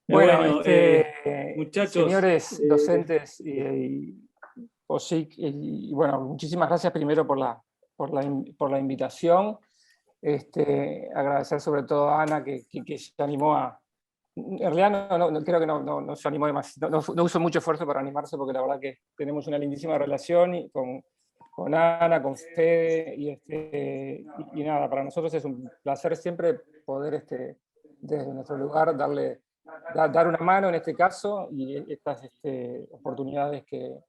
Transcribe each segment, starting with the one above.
Bueno, Bueno, muchachos, señores docentes y OSIC, bueno, muchísimas gracias primero por la invitación. Agradecer sobre todo a Ana que se animó a... En realidad creo que no se animó demasiado, no usó mucho esfuerzo para animarse, porque la verdad que tenemos una lindísima relación con Ana, con Fede, y nada, para nosotros es un placer siempre poder desde nuestro lugar dar una mano en este caso, y estas oportunidades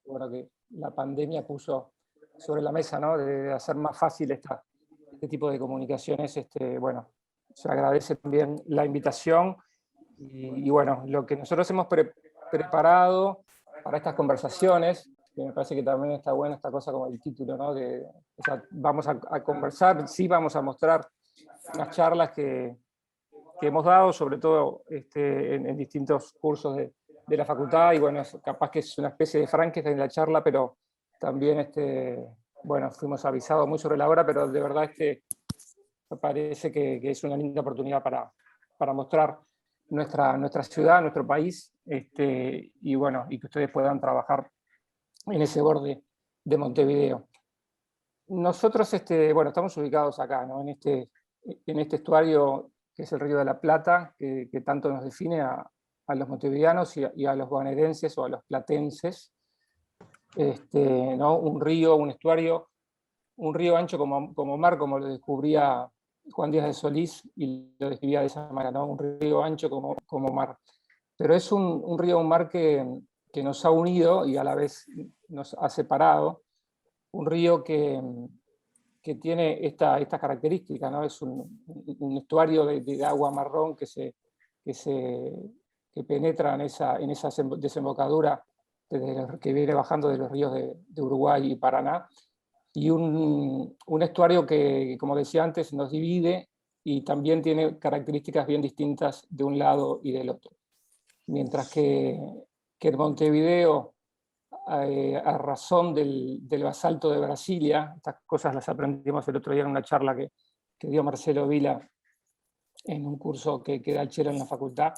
bueno, que la pandemia puso sobre la mesa, ¿no? De hacer más fácil este tipo de comunicaciones. Bueno, se agradece también la invitación y bueno, lo que nosotros hemos preparado para estas conversaciones, que me parece que también está buena esta cosa como el título, ¿no? O sea, vamos a conversar, sí vamos a mostrar unas charlas que hemos dado, sobre todo en distintos cursos de la facultad, y bueno, capaz que es una especie de Frankenstein en la charla, pero también bueno, fuimos avisados muy sobre la hora, pero de verdad me parece que es una linda oportunidad para mostrar nuestra ciudad, nuestro país, y bueno, y que ustedes puedan trabajar en ese borde de Montevideo. Nosotros, bueno, estamos ubicados acá, ¿no? En este estuario que es el Río de la Plata, que tanto nos define a los montevideanos y a los bonaerenses o a los platenses. ¿No? Un río, un estuario, un río ancho como mar, como lo descubría Juan Díaz de Solís, y lo describía de esa manera, ¿no? Un río ancho como mar. Pero es un río, un mar que nos ha unido y a la vez nos ha separado. Un río que tiene esta característica, ¿no? Es un estuario de agua marrón que penetra en esa desembocadura que viene bajando de los ríos de Uruguay y Paraná, y un estuario que, como decía antes, nos divide y también tiene características bien distintas de un lado y del otro. Mientras que en Montevideo, a razón del basalto de Brasilia, estas cosas las aprendimos el otro día en una charla que dio Marcelo Vila en un curso que da el Chelo en la facultad,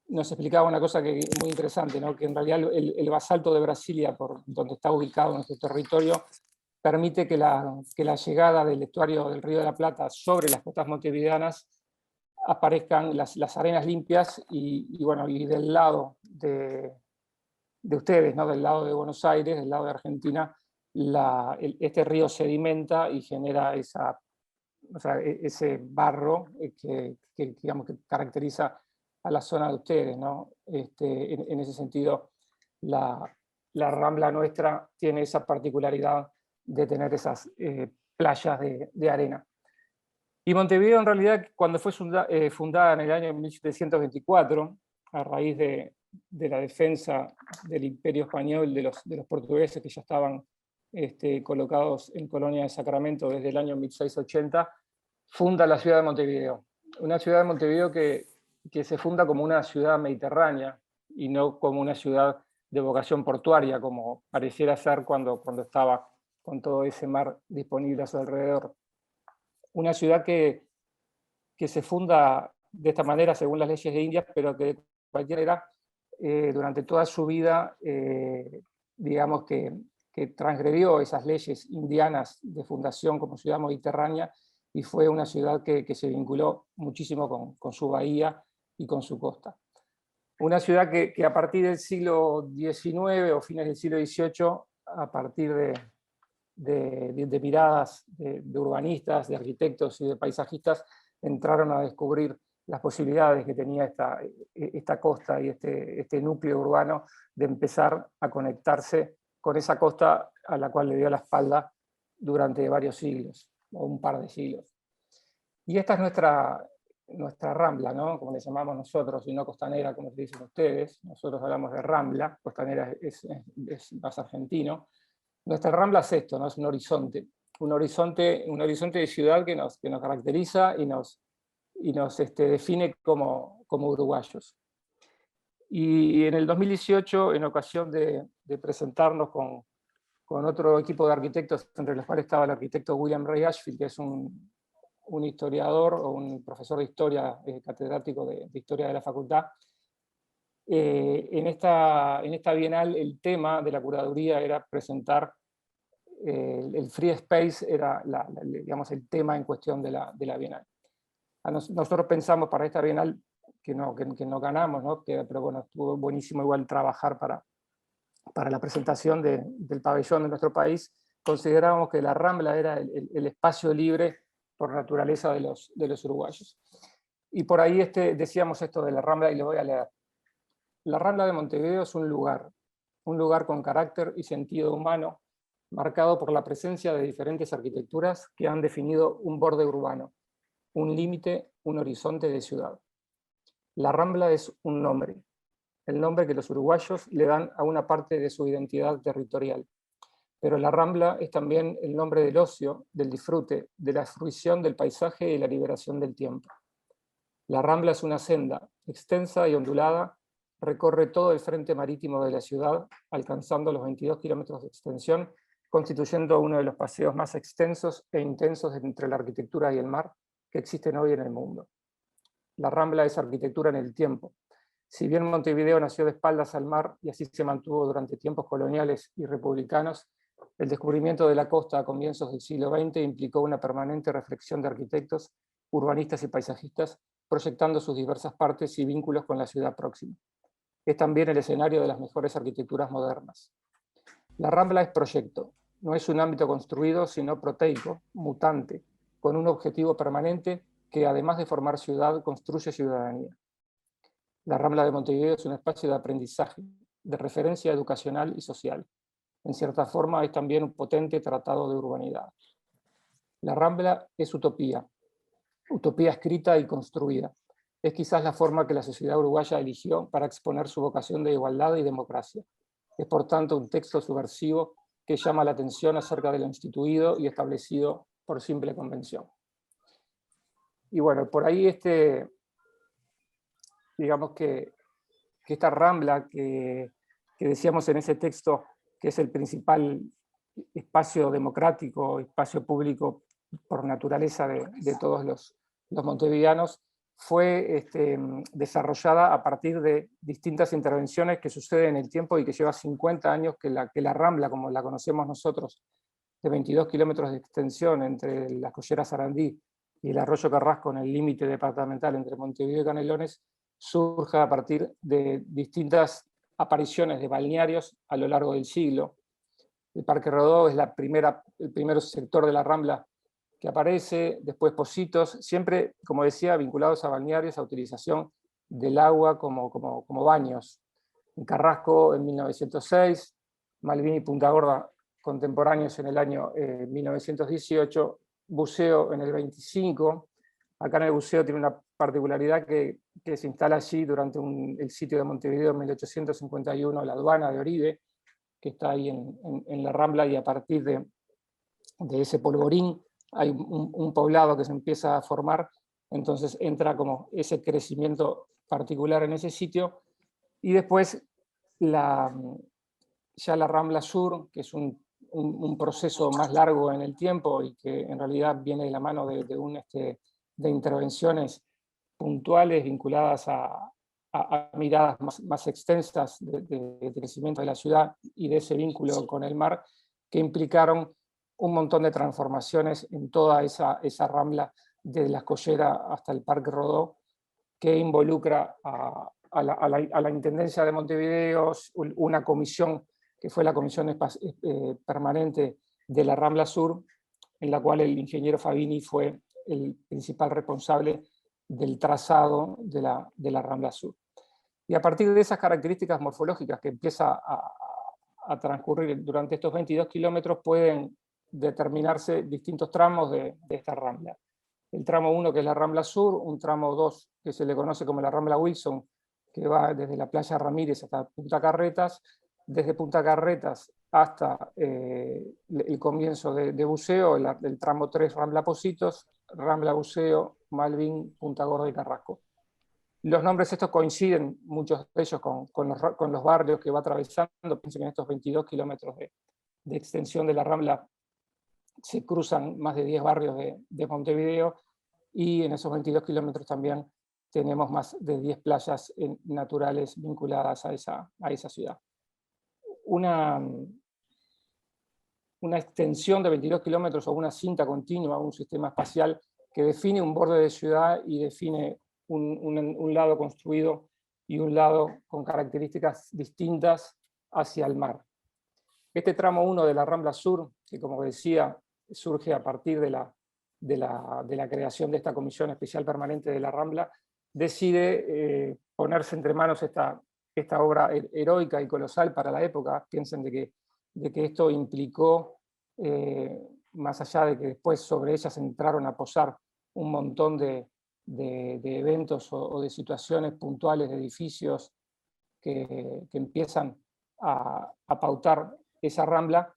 nos explicaba una cosa que es muy interesante, ¿no? Que en realidad el basalto de Brasilia, por donde está ubicado nuestro territorio, permite que la llegada del estuario del Río de la Plata sobre las costas montevideanas aparezcan las arenas limpias, bueno, y del lado de ustedes, ¿no? Del lado de Buenos Aires, del lado de Argentina, este río sedimenta y genera o sea, ese barro digamos, que caracteriza a la zona de ustedes, ¿no? En ese sentido, la Rambla nuestra tiene esa particularidad de tener esas playas de arena. Y Montevideo, en realidad, cuando fue fundada en el año 1724, a raíz de la defensa del Imperio Español, de los portugueses que ya estaban colocados en Colonia de Sacramento desde el año 1680, funda la ciudad de Montevideo. Una ciudad de Montevideo que se funda como una ciudad mediterránea y no como una ciudad de vocación portuaria, como pareciera ser cuando estaba con todo ese mar disponible a su alrededor. Una ciudad que se funda de esta manera según las leyes de Indias, pero que de cualquier manera durante toda su vida, digamos que transgredió esas leyes indianas de fundación como ciudad mediterránea, y fue una ciudad que se vinculó muchísimo con su bahía y con su costa. Una ciudad que a partir del siglo XIX o fines del siglo XVIII, a partir de miradas de urbanistas, de arquitectos y de paisajistas, entraron a descubrir las posibilidades que tenía esta costa y este núcleo urbano de empezar a conectarse con esa costa a la cual le dio la espalda durante varios siglos, o un par de siglos. Y esta es nuestra Rambla, ¿no? Como le llamamos nosotros, y no costanera, como se dicen ustedes. Nosotros hablamos de Rambla, costanera es más argentino. Nuestra Rambla es esto, ¿no? Es un horizonte de ciudad que nos caracteriza y nos define como uruguayos. Y en el 2018, en ocasión de presentarnos con otro equipo de arquitectos, entre los cuales estaba el arquitecto William Ray Ashfield, que es un historiador o un profesor de historia, catedrático de historia de la facultad, En esta bienal el tema de la curaduría era presentar el free space, era digamos, el tema en cuestión de la bienal. Nosotros pensamos para esta bienal que no ganamos, ¿no? Pero bueno, estuvo buenísimo igual trabajar para la presentación del pabellón de nuestro país. Considerábamos que la Rambla era el espacio libre por naturaleza de los uruguayos. Y por ahí decíamos esto de la Rambla, y lo voy a leer. La Rambla de Montevideo es un lugar con carácter y sentido humano, marcado por la presencia de diferentes arquitecturas que han definido un borde urbano, un límite, un horizonte de ciudad. La Rambla es un nombre, el nombre que los uruguayos le dan a una parte de su identidad territorial. Pero la Rambla es también el nombre del ocio, del disfrute, de la fruición del paisaje y la liberación del tiempo. La Rambla es una senda, extensa y ondulada, recorre todo el frente marítimo de la ciudad, alcanzando los 22 kilómetros de extensión, constituyendo uno de los paseos más extensos e intensos entre la arquitectura y el mar que existen hoy en el mundo. La Rambla es arquitectura en el tiempo. Si bien Montevideo nació de espaldas al mar y así se mantuvo durante tiempos coloniales y republicanos, el descubrimiento de la costa a comienzos del siglo XX implicó una permanente reflexión de arquitectos, urbanistas y paisajistas, proyectando sus diversas partes y vínculos con la ciudad próxima. Es también el escenario de las mejores arquitecturas modernas. La Rambla es proyecto, no es un ámbito construido, sino proteico, mutante, con un objetivo permanente que, además de formar ciudad, construye ciudadanía. La Rambla de Montevideo es un espacio de aprendizaje, de referencia educacional y social. En cierta forma, es también un potente tratado de urbanidad. La Rambla es utopía escrita y construida. Es quizás la forma que la sociedad uruguaya eligió para exponer su vocación de igualdad y democracia. Es por tanto un texto subversivo que llama la atención acerca de lo instituido y establecido por simple convención. Y bueno, por ahí digamos que esta Rambla que decíamos en ese texto, que es el principal espacio democrático, espacio público por naturaleza de todos los montevideanos, fue desarrollada a partir de distintas intervenciones que suceden en el tiempo y que lleva 50 años que la Rambla, como la conocemos nosotros, de 22 kilómetros de extensión entre la Collera Sarandí y el Arroyo Carrasco en el límite departamental entre Montevideo y Canelones, surge a partir de distintas apariciones de balnearios a lo largo del siglo. El Parque Rodó es el primer sector de la Rambla que aparece, después Pocitos, siempre, como decía, vinculados a balnearios, a utilización del agua como baños. En Carrasco en 1906, Malvin y Punta Gorda contemporáneos en el año 1918, buceo en el 25. Acá en el buceo tiene una particularidad que se instala allí durante el sitio de Montevideo en 1851, la aduana de Oribe, que está ahí en la Rambla, y a partir de ese polvorín hay un poblado que se empieza a formar, entonces entra como ese crecimiento particular en ese sitio, y después ya la Rambla Sur, que es un proceso más largo en el tiempo y que en realidad viene de la mano de intervenciones puntuales vinculadas a miradas más extensas de crecimiento de la ciudad y de ese vínculo con el mar, que implicaron un montón de transformaciones en toda esa Rambla, desde la Collera hasta el Parque Rodó, que involucra a la Intendencia de Montevideo, una comisión que fue la comisión permanente de la Rambla Sur, en la cual el ingeniero Fabini fue el principal responsable del trazado de la Rambla Sur. Y a partir de esas características morfológicas que empieza a transcurrir durante estos 22 kilómetros, pueden determinarse distintos tramos de esta Rambla. El tramo 1, que es la Rambla Sur, un tramo 2, que se le conoce como la Rambla Wilson, que va desde la playa Ramírez hasta Punta Carretas, desde Punta Carretas hasta el comienzo de buceo, el tramo 3, Rambla Pocitos, Rambla Buceo, Malvin, Punta Gorda y Carrasco. Los nombres estos coinciden, muchos de ellos, con los barrios que va atravesando. Piensen que en estos 22 kilómetros de extensión de la Rambla se cruzan más de 10 barrios de Montevideo, y en esos 22 kilómetros también tenemos más de 10 playas naturales vinculadas a esa ciudad. Una extensión de 22 kilómetros o una cinta continua, un sistema espacial que define un borde de ciudad y define un lado construido y un lado con características distintas hacia el mar. Este tramo 1 de la Rambla Sur, que como decía, surge a partir de la creación de esta Comisión Especial Permanente de la Rambla, decide ponerse entre manos esta obra heroica y colosal para la época. Piensen de que esto implicó, más allá de que después sobre ellas entraron a posar un montón de eventos o de situaciones puntuales de edificios que empiezan a pautar esa rambla.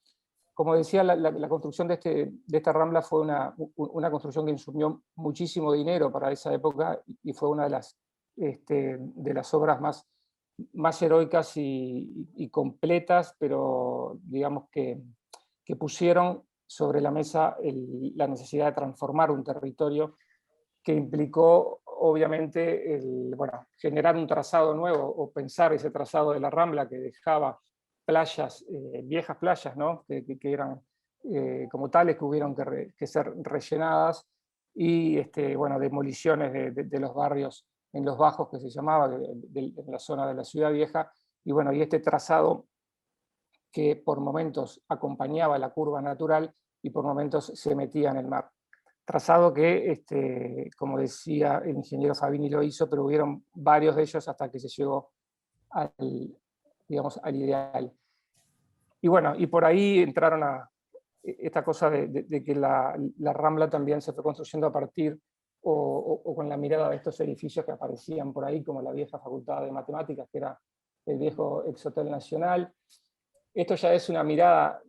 Como decía, la construcción de esta rambla fue una construcción que insumió muchísimo dinero para esa época y fue una de las obras más heroicas y completas, pero digamos que pusieron sobre la mesa la necesidad de transformar un territorio que implicó obviamente generar un trazado nuevo o pensar ese trazado de la Rambla que dejaba playas, viejas playas, ¿no? que eran como tales que hubieron que ser rellenadas y demoliciones de los barrios en los bajos que se llamaba, en la zona de la ciudad vieja, y este trazado que por momentos acompañaba la curva natural y por momentos se metía en el mar. Trazado que, como decía, el ingeniero Fabini lo hizo, pero hubieron varios de ellos hasta que se llegó al ideal. Y por ahí entraron a esta cosa de que la Rambla también se fue construyendo a partir o con la mirada de estos edificios que aparecían por ahí, como la vieja Facultad de Matemáticas, que era el viejo Ex-Hotel Nacional. Esto ya es una mirada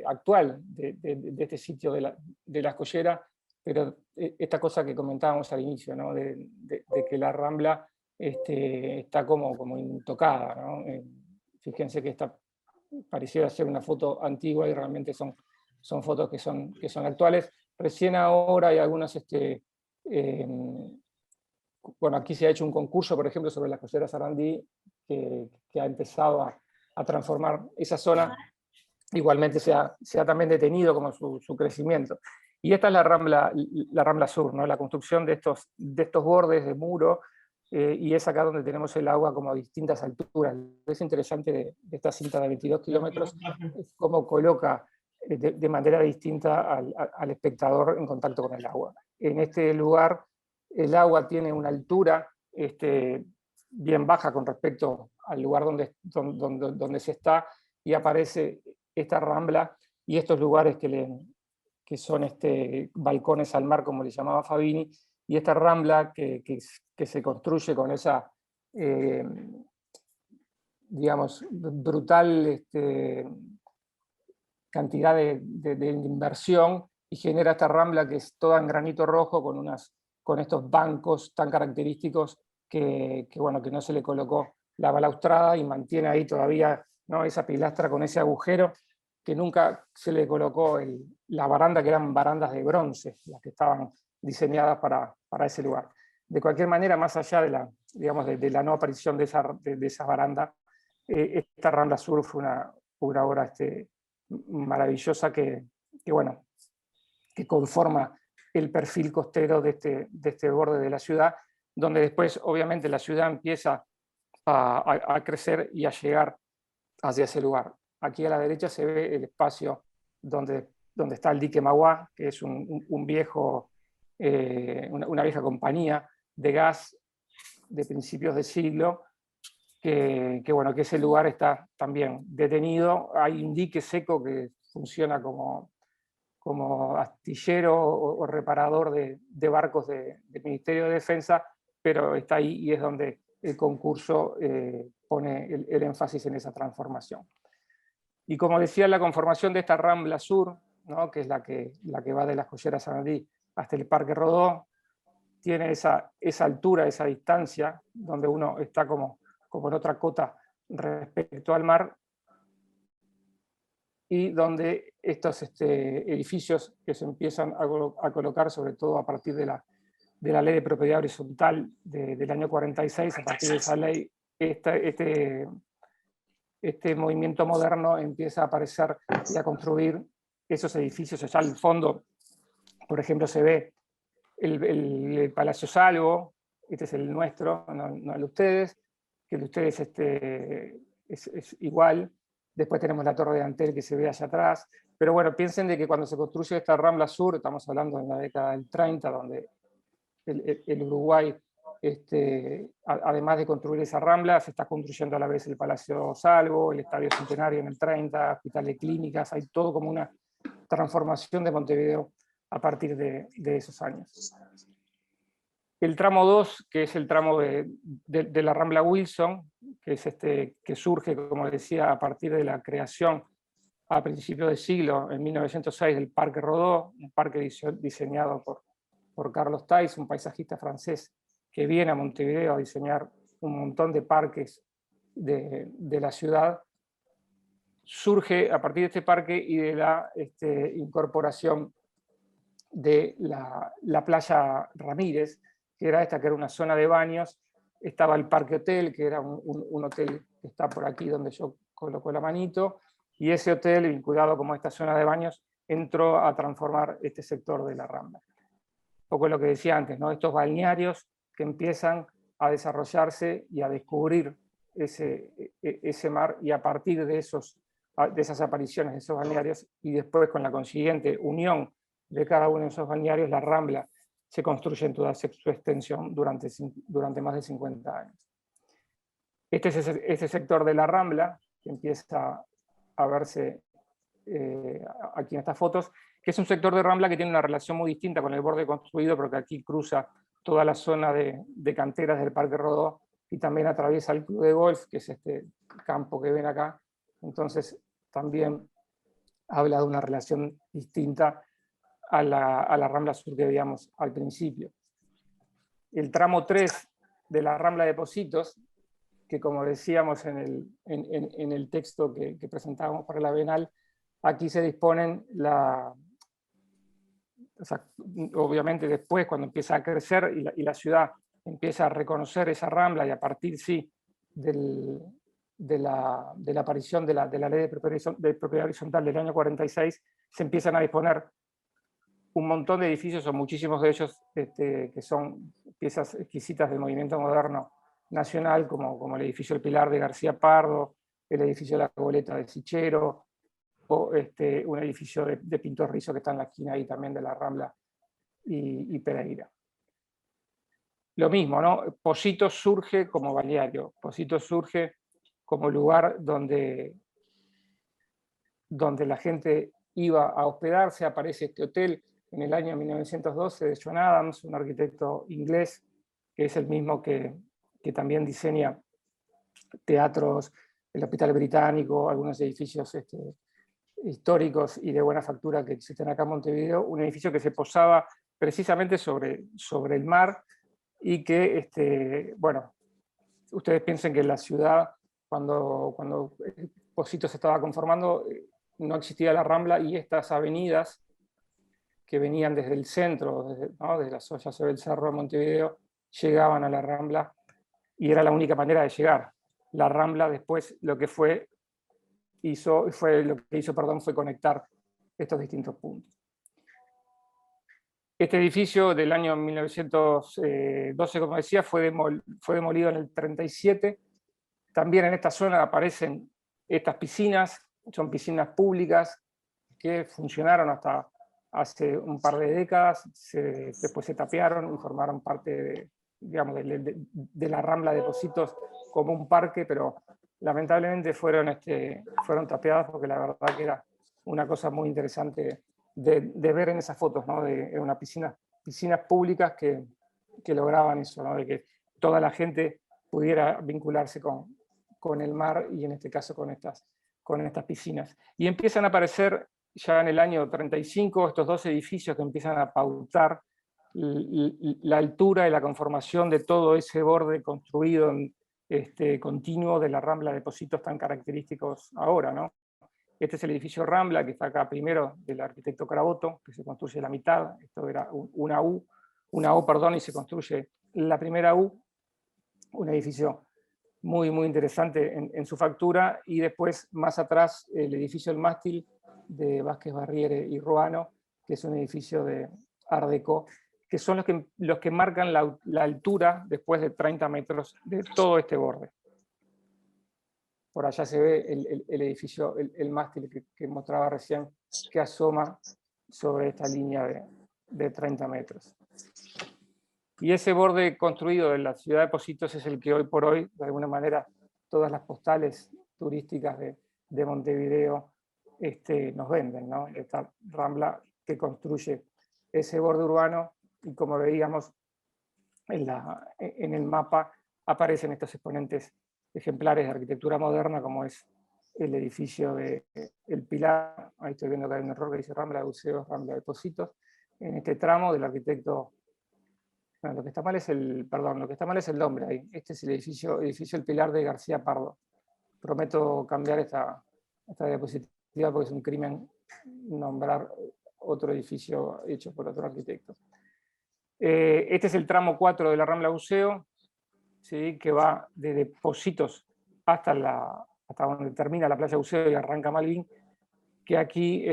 actual de este sitio de la Escollera, pero esta cosa que comentábamos al inicio, ¿no? de que la Rambla está como intocada, ¿no? Fíjense que esta pareciera ser una foto antigua y realmente son fotos que son actuales. Recién ahora hay algunas, aquí se ha hecho un concurso, por ejemplo, sobre la Escollera Sarandí, que ha empezado a transformar esa zona. Igualmente se ha también detenido como su crecimiento. Y esta es la Rambla Sur, ¿no? La construcción de estos bordes de muro, y es acá donde tenemos el agua como a distintas alturas. Es interesante de esta cinta de 22 kilómetros, cómo coloca de manera distinta al espectador en contacto con el agua. En este lugar el agua tiene una altura bien baja con respecto al lugar donde se está, y aparece esta rambla y estos lugares que son balcones al mar, como le llamaba Fabini, y esta rambla que se construye con esa, brutal cantidad de inversión, y genera esta rambla que es toda en granito rojo con estos bancos tan característicos que no se le colocó la balaustrada y mantiene ahí todavía, ¿no? Esa pilastra con ese agujero, que nunca se le colocó la baranda, que eran barandas de bronce, las que estaban diseñadas para ese lugar. De cualquier manera, más allá de la no aparición de esa baranda, esta Rambla Sur fue una obra maravillosa que conforma el perfil costero de este borde de la ciudad, donde después obviamente la ciudad empieza a crecer y a llegar hacia ese lugar. Aquí a la derecha se ve el espacio donde está el dique Mauá, que es una vieja compañía de gas de principios de siglo, que ese lugar está también detenido. Hay un dique seco que funciona como astillero o reparador de barcos del Ministerio de Defensa, pero está ahí y es donde el concurso pone el énfasis en esa transformación. Y como decía, la conformación de esta Rambla Sur, ¿no? Que es la que va de la Escollera Sarandí hasta el Parque Rodó, tiene esa altura, esa distancia, donde uno está como en otra cota respecto al mar, y donde estos edificios que se empiezan a colocar, sobre todo a partir de de la Ley de Propiedad Horizontal del año 46. A partir de esa ley, este movimiento moderno empieza a aparecer y a construir esos edificios. Allá al fondo, por ejemplo, se ve el Palacio Salvo, este es el nuestro, no el de ustedes, que el de ustedes es igual. Después tenemos la Torre de Antel que se ve allá atrás. Pero bueno, piensen de que cuando se construye esta Rambla Sur, estamos hablando en la década del 30, donde el Uruguay, además de construir esa Rambla, se está construyendo a la vez el Palacio Salvo, el Estadio Centenario en el 30, hospital de clínicas, hay todo como una transformación de Montevideo a partir de esos años. El tramo 2, que es el tramo de la Rambla Wilson, que es que surge, como decía, a partir de la creación a principios del siglo, en 1906, del Parque Rodó, un parque diseñado por Carlos Thys, un paisajista francés que viene a Montevideo a diseñar un montón de parques de la ciudad. Surge a partir de este parque y de la incorporación de la playa Ramírez, que era que era una zona de baños. Estaba el Parque Hotel, que era un hotel que está por aquí donde yo coloco la manito, y ese hotel, vinculado como esta zona de baños, entró a transformar este sector de la Rambla. Un poco lo que decía antes, ¿no? Estos balnearios que empiezan a desarrollarse y a descubrir ese mar, y a partir de esas apariciones de esos balnearios, y después con la consiguiente unión de cada uno de esos balnearios, la Rambla se construye en toda su extensión durante más de 50 años. Este es ese sector de la Rambla que empieza a verse aquí en estas fotos, que es un sector de Rambla que tiene una relación muy distinta con el borde construido, porque aquí cruza toda la zona de canteras del Parque Rodó y también atraviesa el club de golf, que es este campo que ven acá. Entonces también habla de una relación distinta a la Rambla Sur que veíamos al principio. El tramo 3 de la Rambla de Pocitos, que como decíamos en el texto que presentábamos para la Bienal, aquí se disponen obviamente después, cuando empieza a crecer y la ciudad empieza a reconocer esa Rambla, y a partir sí de la aparición de la Ley de Propiedad Horizontal del año 46, se empiezan a disponer un montón de edificios, o muchísimos de ellos que son piezas exquisitas del movimiento moderno nacional, como el edificio El Pilar de García Pardo, el edificio La Goleta de Sichero, o un edificio de Pintor Rizo que está en la esquina ahí también de la Rambla y Pereira. Lo mismo, ¿no? Pocitos surge como balneario, Pocitos surge como lugar donde la gente iba a hospedarse. Aparece este hotel en el año 1912 de John Adams, un arquitecto inglés, que es el mismo que también diseña teatros, el Hospital Británico, algunos edificios históricos y de buena factura que existen acá en Montevideo, un edificio que se posaba precisamente sobre el mar, y que, bueno, ustedes piensen que en la ciudad, cuando Pocitos se estaba conformando, no existía la Rambla, y estas avenidas que venían desde el centro, desde las ollas del Cerro de Montevideo, llegaban a la Rambla, y era la única manera de llegar. La Rambla después lo que hizo fue conectar estos distintos puntos. Este edificio del año 1912, como decía, fue demolido en el 37. También en esta zona aparecen estas piscinas, son piscinas públicas que funcionaron hasta hace un par de décadas, después se tapiaron y formaron parte de la Rambla de Pocitos como un parque, pero lamentablemente fueron tapiadas, porque la verdad que era una cosa muy interesante de ver en esas fotos, ¿no? De unas piscinas públicas que lograban eso, ¿no? De que toda la gente pudiera vincularse con el mar, y en este caso con estas piscinas. Y empiezan a aparecer ya en el año 35 estos dos edificios que empiezan a pautar la altura y la conformación de todo ese borde construido continuo de la Rambla de Pocitos tan característicos ahora, ¿no? Este es el edificio Rambla, que está acá primero, del arquitecto Caraboto, que se construye a la mitad. Esto era una U, una U, perdón, y se construye la primera U, un edificio muy, muy interesante en su factura, y después, más atrás, el edificio El Mástil de Vázquez Barriere y Ruano, que es un edificio de Art Deco, que son los que marcan la altura después de 30 metros de todo este borde. Por allá se ve el edificio, el mástil que mostraba recién, que asoma sobre esta línea de 30 metros. Y ese borde construido de la ciudad de Pocitos es el que hoy por hoy, de alguna manera, todas las postales turísticas de Montevideo nos venden, ¿no? Esta rambla que construye ese borde urbano, y como veíamos en el mapa, aparecen estos exponentes ejemplares de arquitectura moderna, como es el edificio de El Pilar. Ahí estoy viendo que hay un error que dice Rambla de Buceos, Rambla de Pocitos, en este tramo del arquitecto. Bueno, lo que está mal es el nombre ahí. Este es el edificio El Pilar de García Pardo. Prometo cambiar esta diapositiva porque es un crimen nombrar otro edificio hecho por otro arquitecto. Este es el tramo 4 de la Rambla Buceo, ¿sí? Que va desde Pocitos hasta donde termina la playa Buceo y arranca Malvin, que aquí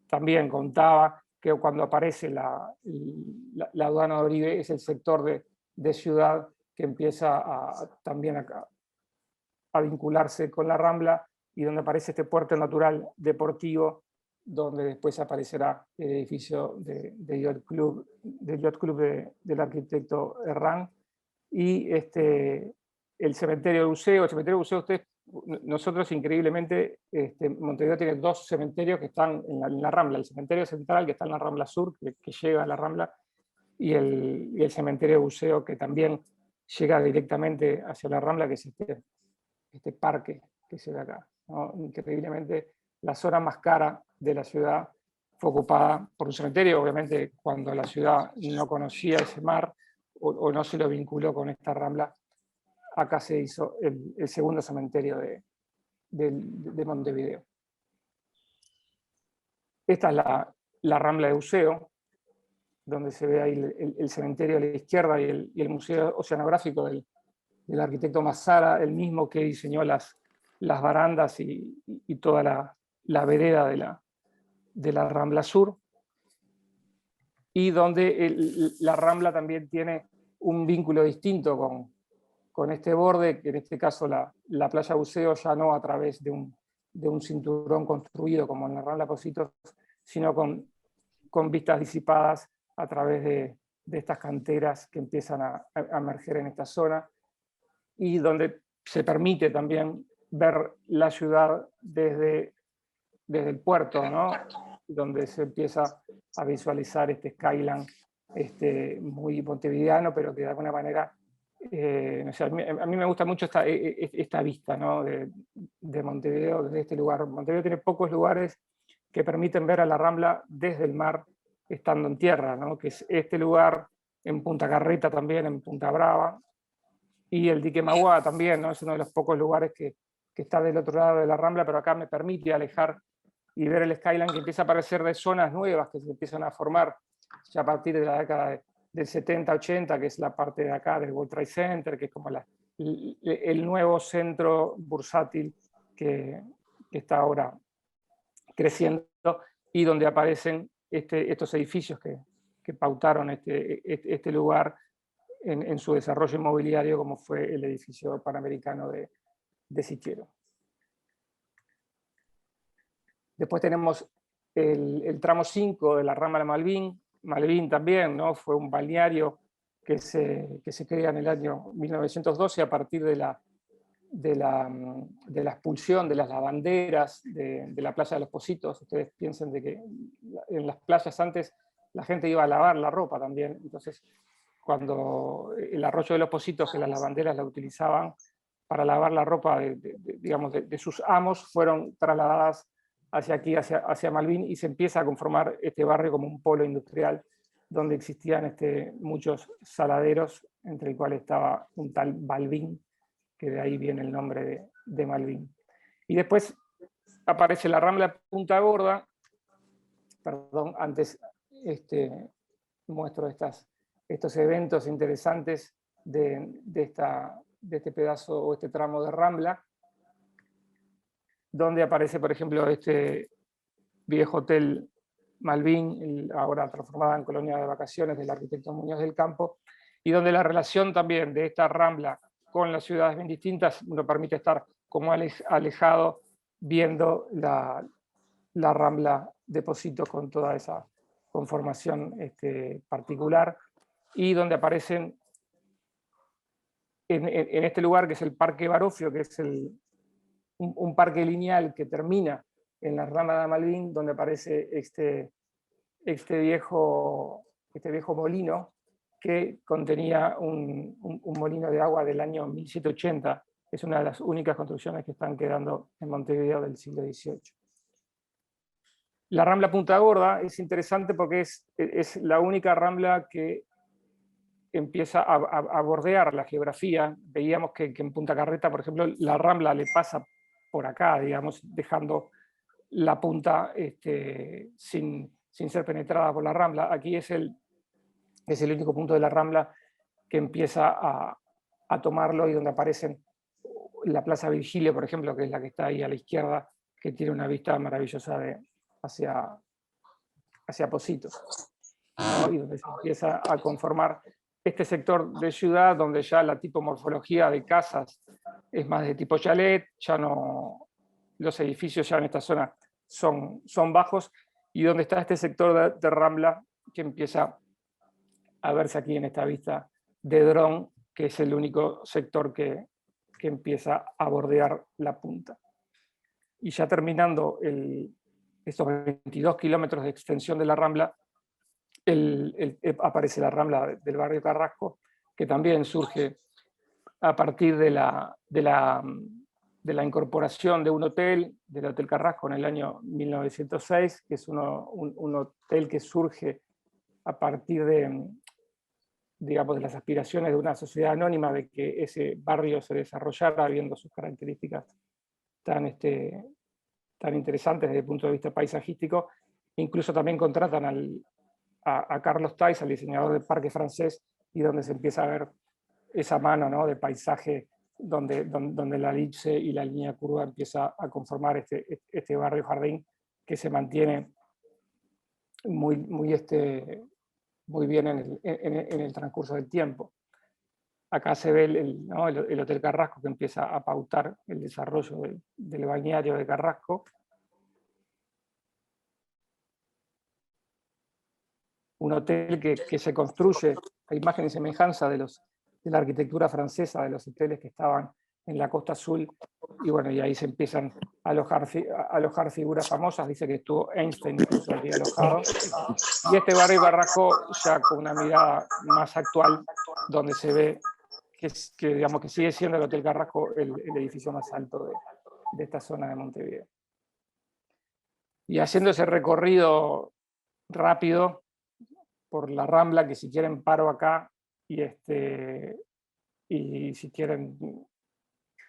también contaba que cuando aparece la aduana de Oribe es el sector de ciudad que empieza también a vincularse con la Rambla, y donde aparece este puerto natural deportivo, donde después aparecerá el edificio del Yacht Club del arquitecto Herrán, y el cementerio de Buceo. El cementerio de Buceo, nosotros increíblemente, Montevideo tiene dos cementerios que están en la Rambla: el cementerio central, que está en la Rambla Sur, que llega a la Rambla, y el cementerio de Buceo, que también llega directamente hacia la Rambla, que es este parque que se ve acá, ¿no? Increíblemente, la zona más cara de la ciudad fue ocupada por un cementerio, obviamente cuando la ciudad no conocía ese mar o no se lo vinculó con esta Rambla. Acá se hizo el segundo cementerio de Montevideo. Esta es la Rambla de Buceo, donde se ve ahí el cementerio a la izquierda y el Museo Oceanográfico del arquitecto Massara, el mismo que diseñó las barandas y toda la vereda de la Rambla Sur, y donde la Rambla también tiene un vínculo distinto con este borde, que en este caso la playa Buceo ya no a través de un cinturón construido como en la Rambla Pocitos, sino con vistas disipadas a través de estas canteras que empiezan a emerger en esta zona, y donde se permite también ver la ciudad desde el puerto, ¿no? Donde se empieza a visualizar este skyline muy montevideano, pero que de alguna manera, no sé, a mí me gusta mucho esta vista, ¿no? de Montevideo desde este lugar. Montevideo tiene pocos lugares que permiten ver a la Rambla desde el mar estando en tierra, ¿no? Que es este lugar, en Punta Carreta también, en Punta Brava, y el dique Mauá también, ¿no? Es uno de los pocos lugares que está del otro lado de la Rambla, pero acá me permite alejar y ver el skyline que empieza a aparecer de zonas nuevas que se empiezan a formar ya a partir de la década del 70-80, que es la parte de acá del World Trade Center, que es como el nuevo centro bursátil que está ahora creciendo, y donde aparecen estos edificios que pautaron este lugar en su desarrollo inmobiliario, como fue el edificio panamericano de Sichero. Después tenemos el tramo 5 de la Rambla Malvin. Malvin también, ¿no? Fue un balneario que se crea en el año 1912 a partir de la expulsión de las lavanderas de la playa de los Pocitos. Ustedes piensen de que en las playas antes la gente iba a lavar la ropa también. Entonces, cuando el arroyo de los Pocitos, que las lavanderas la utilizaban para lavar la ropa de sus amos, fueron trasladadas hacia aquí, hacia Malvin, y se empieza a conformar este barrio como un polo industrial donde existían muchos saladeros, entre el cual estaba un tal Balvin, que de ahí viene el nombre de Malvin. Y después aparece la Rambla Punta Gorda, perdón, antes muestro estos eventos interesantes de este pedazo o este tramo de Rambla, donde aparece, por ejemplo, este viejo hotel Malvin, ahora transformada en colonia de vacaciones del arquitecto Muñoz del Campo, y donde la relación también de esta Rambla con las ciudades bien distintas nos permite estar como alejado viendo la Rambla de Positos con toda esa conformación particular, y donde aparecen en este lugar que es el Parque Barofio, que es un parque lineal que termina en la rama de Malvin, donde aparece este viejo molino que contenía un molino de agua del año 1780. Es una de las únicas construcciones que están quedando en Montevideo del siglo XVIII. La Rambla Punta Gorda es interesante porque es la única rambla que empieza a bordear la geografía. Veíamos que en Punta Carreta, por ejemplo, la rambla le pasa por acá, digamos, dejando la punta sin ser penetrada por la rambla. Aquí es el único punto de la rambla que empieza a tomarlo, y donde aparecen la Plaza Virgilio, por ejemplo, que es la que está ahí a la izquierda, que tiene una vista maravillosa hacia Positos, ¿no? Y donde se empieza a conformar este sector de ciudad donde ya la tipomorfología de casas es más de tipo chalet, ya no, los edificios ya en esta zona son bajos, y donde está este sector de Rambla que empieza a verse aquí en esta vista de dron, que es el único sector que empieza a bordear la punta. Y ya terminando estos 22 kilómetros de extensión de la Rambla, aparece la Rambla del barrio Carrasco, que también surge a partir de la incorporación de un hotel, del Hotel Carrasco, en el año 1906, que es un hotel que surge a partir digamos, de las aspiraciones de una sociedad anónima de que ese barrio se desarrollara, viendo sus características tan interesantes desde el punto de vista paisajístico. Incluso también contratan a Carlos Thais, al diseñador del Parque Francés, y donde se empieza a ver esa mano, ¿no?, de paisaje donde la elipse y la línea curva empieza a conformar este barrio jardín que se mantiene muy bien en el transcurso del tiempo. Acá se ve el Hotel Carrasco, que empieza a pautar el desarrollo del balneario de Carrasco. Un hotel que se construye a imagen y semejanza de la arquitectura francesa, de los hoteles que estaban en la Costa Azul, y bueno, y ahí se empiezan a alojar figuras famosas. Dice que estuvo Einstein incluso aquí alojado. Y este barrio Carrasco ya con una mirada más actual, donde se ve digamos, que sigue siendo el Hotel Carrasco el edificio más alto de esta zona de Montevideo. Y haciendo ese recorrido rápido por la Rambla, que si quieren paro acá y si quieren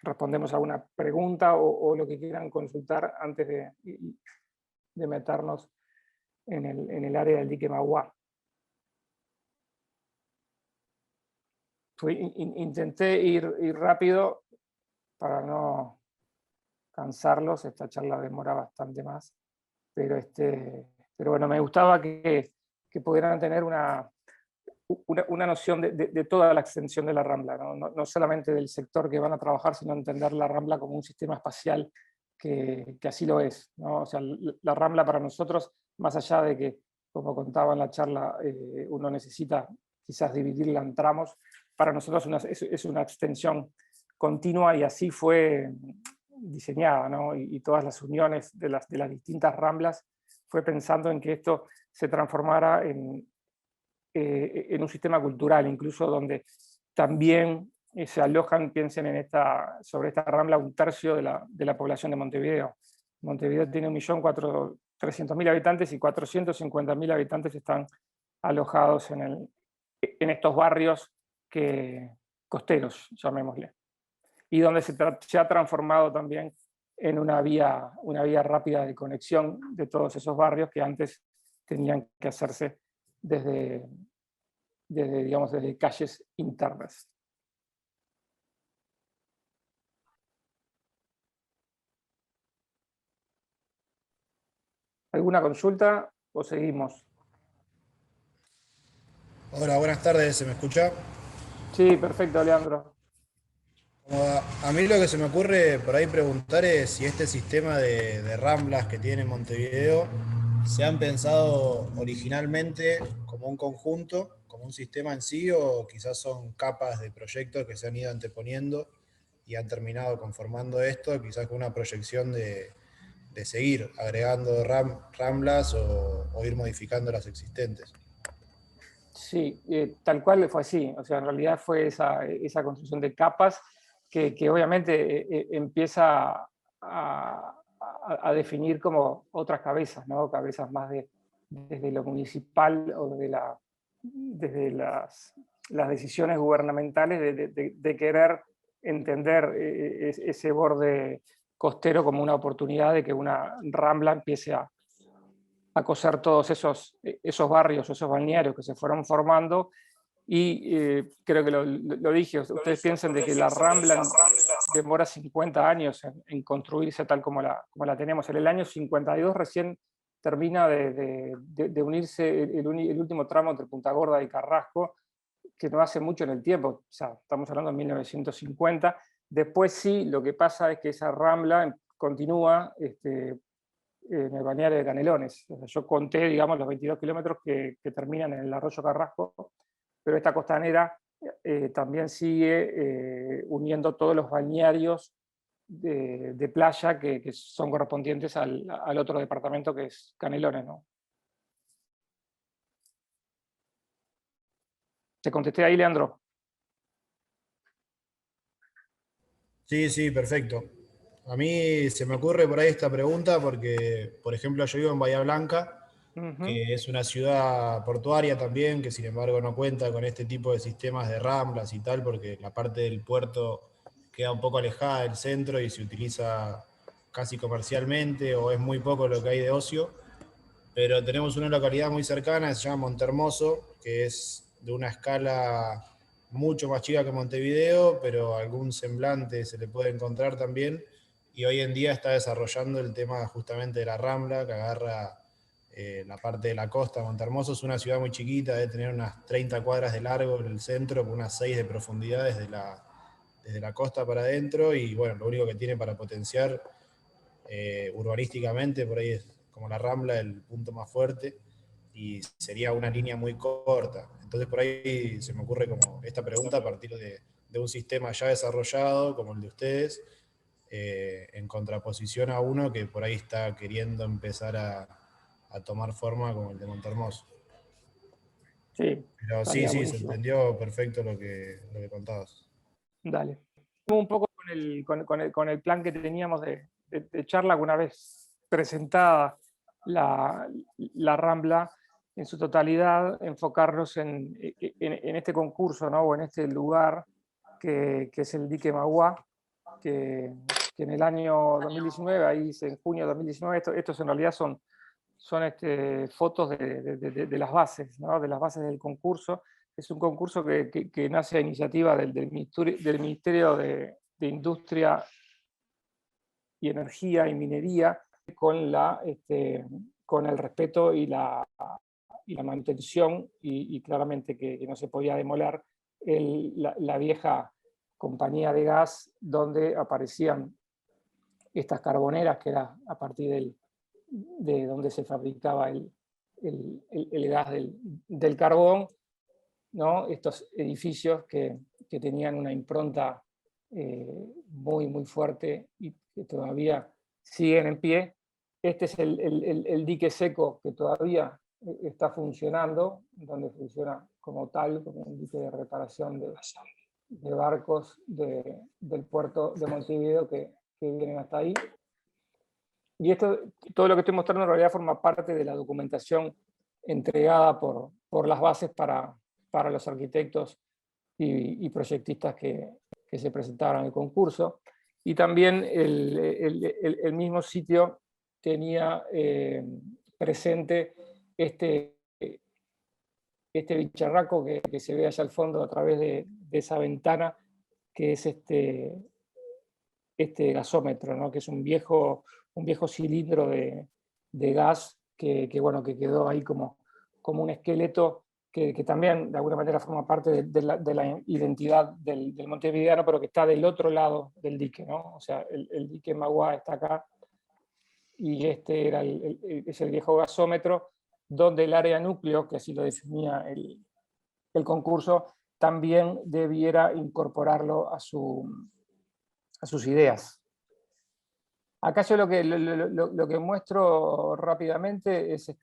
respondemos a alguna pregunta o lo que quieran consultar antes de meternos en el área del dique Mauá. Intenté ir rápido para no cansarlos. Esta charla demora bastante más, pero bueno, me gustaba que pudieran tener una noción de toda la extensión de la Rambla, no solamente del sector que van a trabajar, sino entender la Rambla como un sistema espacial que así lo es, ¿no? O sea, la Rambla para nosotros, más allá de que, como contaba en la charla, uno necesita quizás dividirla en tramos, para nosotros es una extensión continua, y así fue diseñada, ¿no? Y todas las uniones de las distintas Ramblas fue pensando en que esto se transformara en un sistema cultural, incluso donde también se alojan, piensen sobre esta Rambla, un tercio de la población de Montevideo. Montevideo tiene 1.300.000 habitantes y 450.000 habitantes están alojados en estos barrios costeros, llamémosle, y donde se ha transformado también en una vía rápida de conexión de todos esos barrios que antes tenían que hacerse desde calles internas. ¿Alguna consulta o seguimos? Hola, buenas tardes, ¿se me escucha? Sí, perfecto, Leandro. A mí lo que se me ocurre por ahí preguntar es si este sistema de ramblas que tiene Montevideo se han pensado originalmente como un conjunto, como un sistema en sí, o quizás son capas de proyectos que se han ido anteponiendo y han terminado conformando esto, quizás con una proyección de seguir agregando ramblas o ir modificando las existentes. Sí, tal cual fue así. O sea, en realidad fue esa construcción de capas que obviamente empieza a definir como otras cabezas, ¿no? Cabezas más desde lo municipal o desde las decisiones gubernamentales de querer entender ese borde costero como una oportunidad de que una rambla empiece a coser todos esos barrios, esos balnearios que se fueron formando. Y creo que lo dije, ustedes piensan de que la Rambla demora 50 años en construirse tal como la tenemos. En el año 52 recién termina de unirse el último tramo entre Punta Gorda y Carrasco, que no hace mucho en el tiempo, o sea, estamos hablando de 1950. Después sí, lo que pasa es que esa Rambla continúa en el balneario de Canelones. O sea, yo conté, digamos, los 22 kilómetros que terminan en el arroyo Carrasco, pero esta costanera también sigue uniendo todos los balnearios de playa que son correspondientes al otro departamento que es Canelones, ¿no? ¿Te contesté ahí, Leandro? Sí, sí, perfecto. A mí se me ocurre por ahí esta pregunta porque, por ejemplo, yo vivo en Bahía Blanca, que es una ciudad portuaria también, que sin embargo no cuenta con este tipo de sistemas de ramblas y tal, porque la parte del puerto queda un poco alejada del centro y se utiliza casi comercialmente o es muy poco lo que hay de ocio. Pero tenemos una localidad muy cercana, se llama Montermoso, que es de una escala mucho más chica que Montevideo, pero algún semblante se le puede encontrar también. Y hoy en día está desarrollando el tema justamente de la Rambla, que agarra la parte de la costa. Montermoso es una ciudad muy chiquita, debe tener unas 30 cuadras de largo en el centro, con unas 6 de profundidad desde la costa para adentro. Y bueno, lo único que tiene para potenciar urbanísticamente, por ahí es como la Rambla el punto más fuerte y sería una línea muy corta. Entonces por ahí se me ocurre como esta pregunta a partir de un sistema ya desarrollado como el de ustedes, en contraposición a uno que por ahí está queriendo empezar a tomar forma como el de Montermoso. Sí, Pero sí, estaría sí, se buenísimo. entendió perfecto lo que contabas. Dale. Un poco con el plan que teníamos de charla, que una vez presentada la Rambla en su totalidad, enfocarnos en este concurso, ¿no? O en este lugar que es el dique Mauá, que en el año 2019, ahí dice en junio de 2019, estos en realidad son fotos de las bases, ¿no? De las bases del concurso. Es un concurso que nace a iniciativa del Ministerio de Industria y Energía y Minería, con el respeto y la mantención, y claramente que no se podía demoler la vieja compañía de gas donde aparecían estas carboneras, que era a partir de donde se fabricaba el gas del carbón, ¿no? Estos edificios que tenían una impronta muy, muy fuerte y que todavía siguen en pie. Este es el dique seco que todavía está funcionando, donde funciona como tal, como un dique de reparación de barcos del puerto de Montevideo que vienen hasta ahí. Y todo lo que estoy mostrando en realidad forma parte de la documentación entregada por las bases para los arquitectos y proyectistas que se presentaron en el concurso. Y también el mismo sitio tenía presente este bicharraco que se ve allá al fondo a través de esa ventana, que es este gasómetro, ¿no? Que es un viejo cilindro de gas bueno, que quedó ahí como un esqueleto que también de alguna manera forma parte de la identidad del montevideano, pero que está del otro lado del dique, ¿no? O sea, el dique Magua está acá y este era es el viejo gasómetro, donde el área núcleo, que así lo definía el concurso, también debiera incorporarlo a sus ideas. Acá yo lo que muestro rápidamente es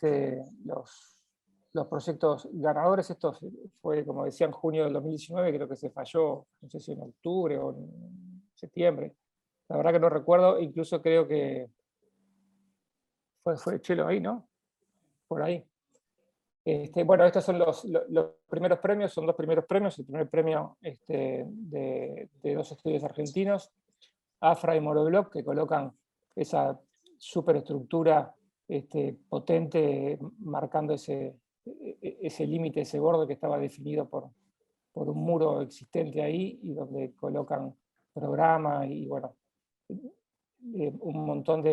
los proyectos ganadores. Esto fue, como decía, en junio del 2019, creo que se falló, no sé si en octubre o en septiembre. La verdad que no recuerdo, incluso creo que fue Chelo ahí, ¿no? Por ahí. Bueno, estos son los primeros premios, son 2 primeros premios. El primer premio de 2 estudios argentinos, Afra y Morobloc, que colocan esa superestructura potente, marcando ese límite, ese borde que estaba definido por un muro existente ahí, y donde colocan programas y, bueno, un montón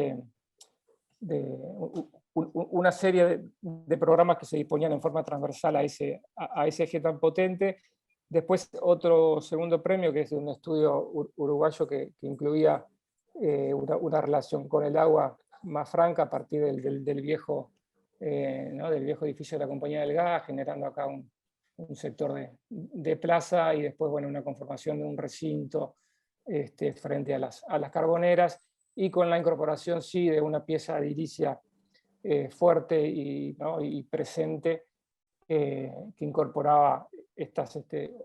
una serie de programas que se disponían en forma transversal a ese eje tan potente. Después otro segundo premio, que es de un estudio uruguayo que incluía una relación con el agua más franca a partir del viejo edificio de la Compañía del Gas, generando acá un sector de plaza, y después, bueno, una conformación de un recinto frente a las carboneras, y con la incorporación, sí, de una pieza edilicia fuerte y presente, que incorporaba estas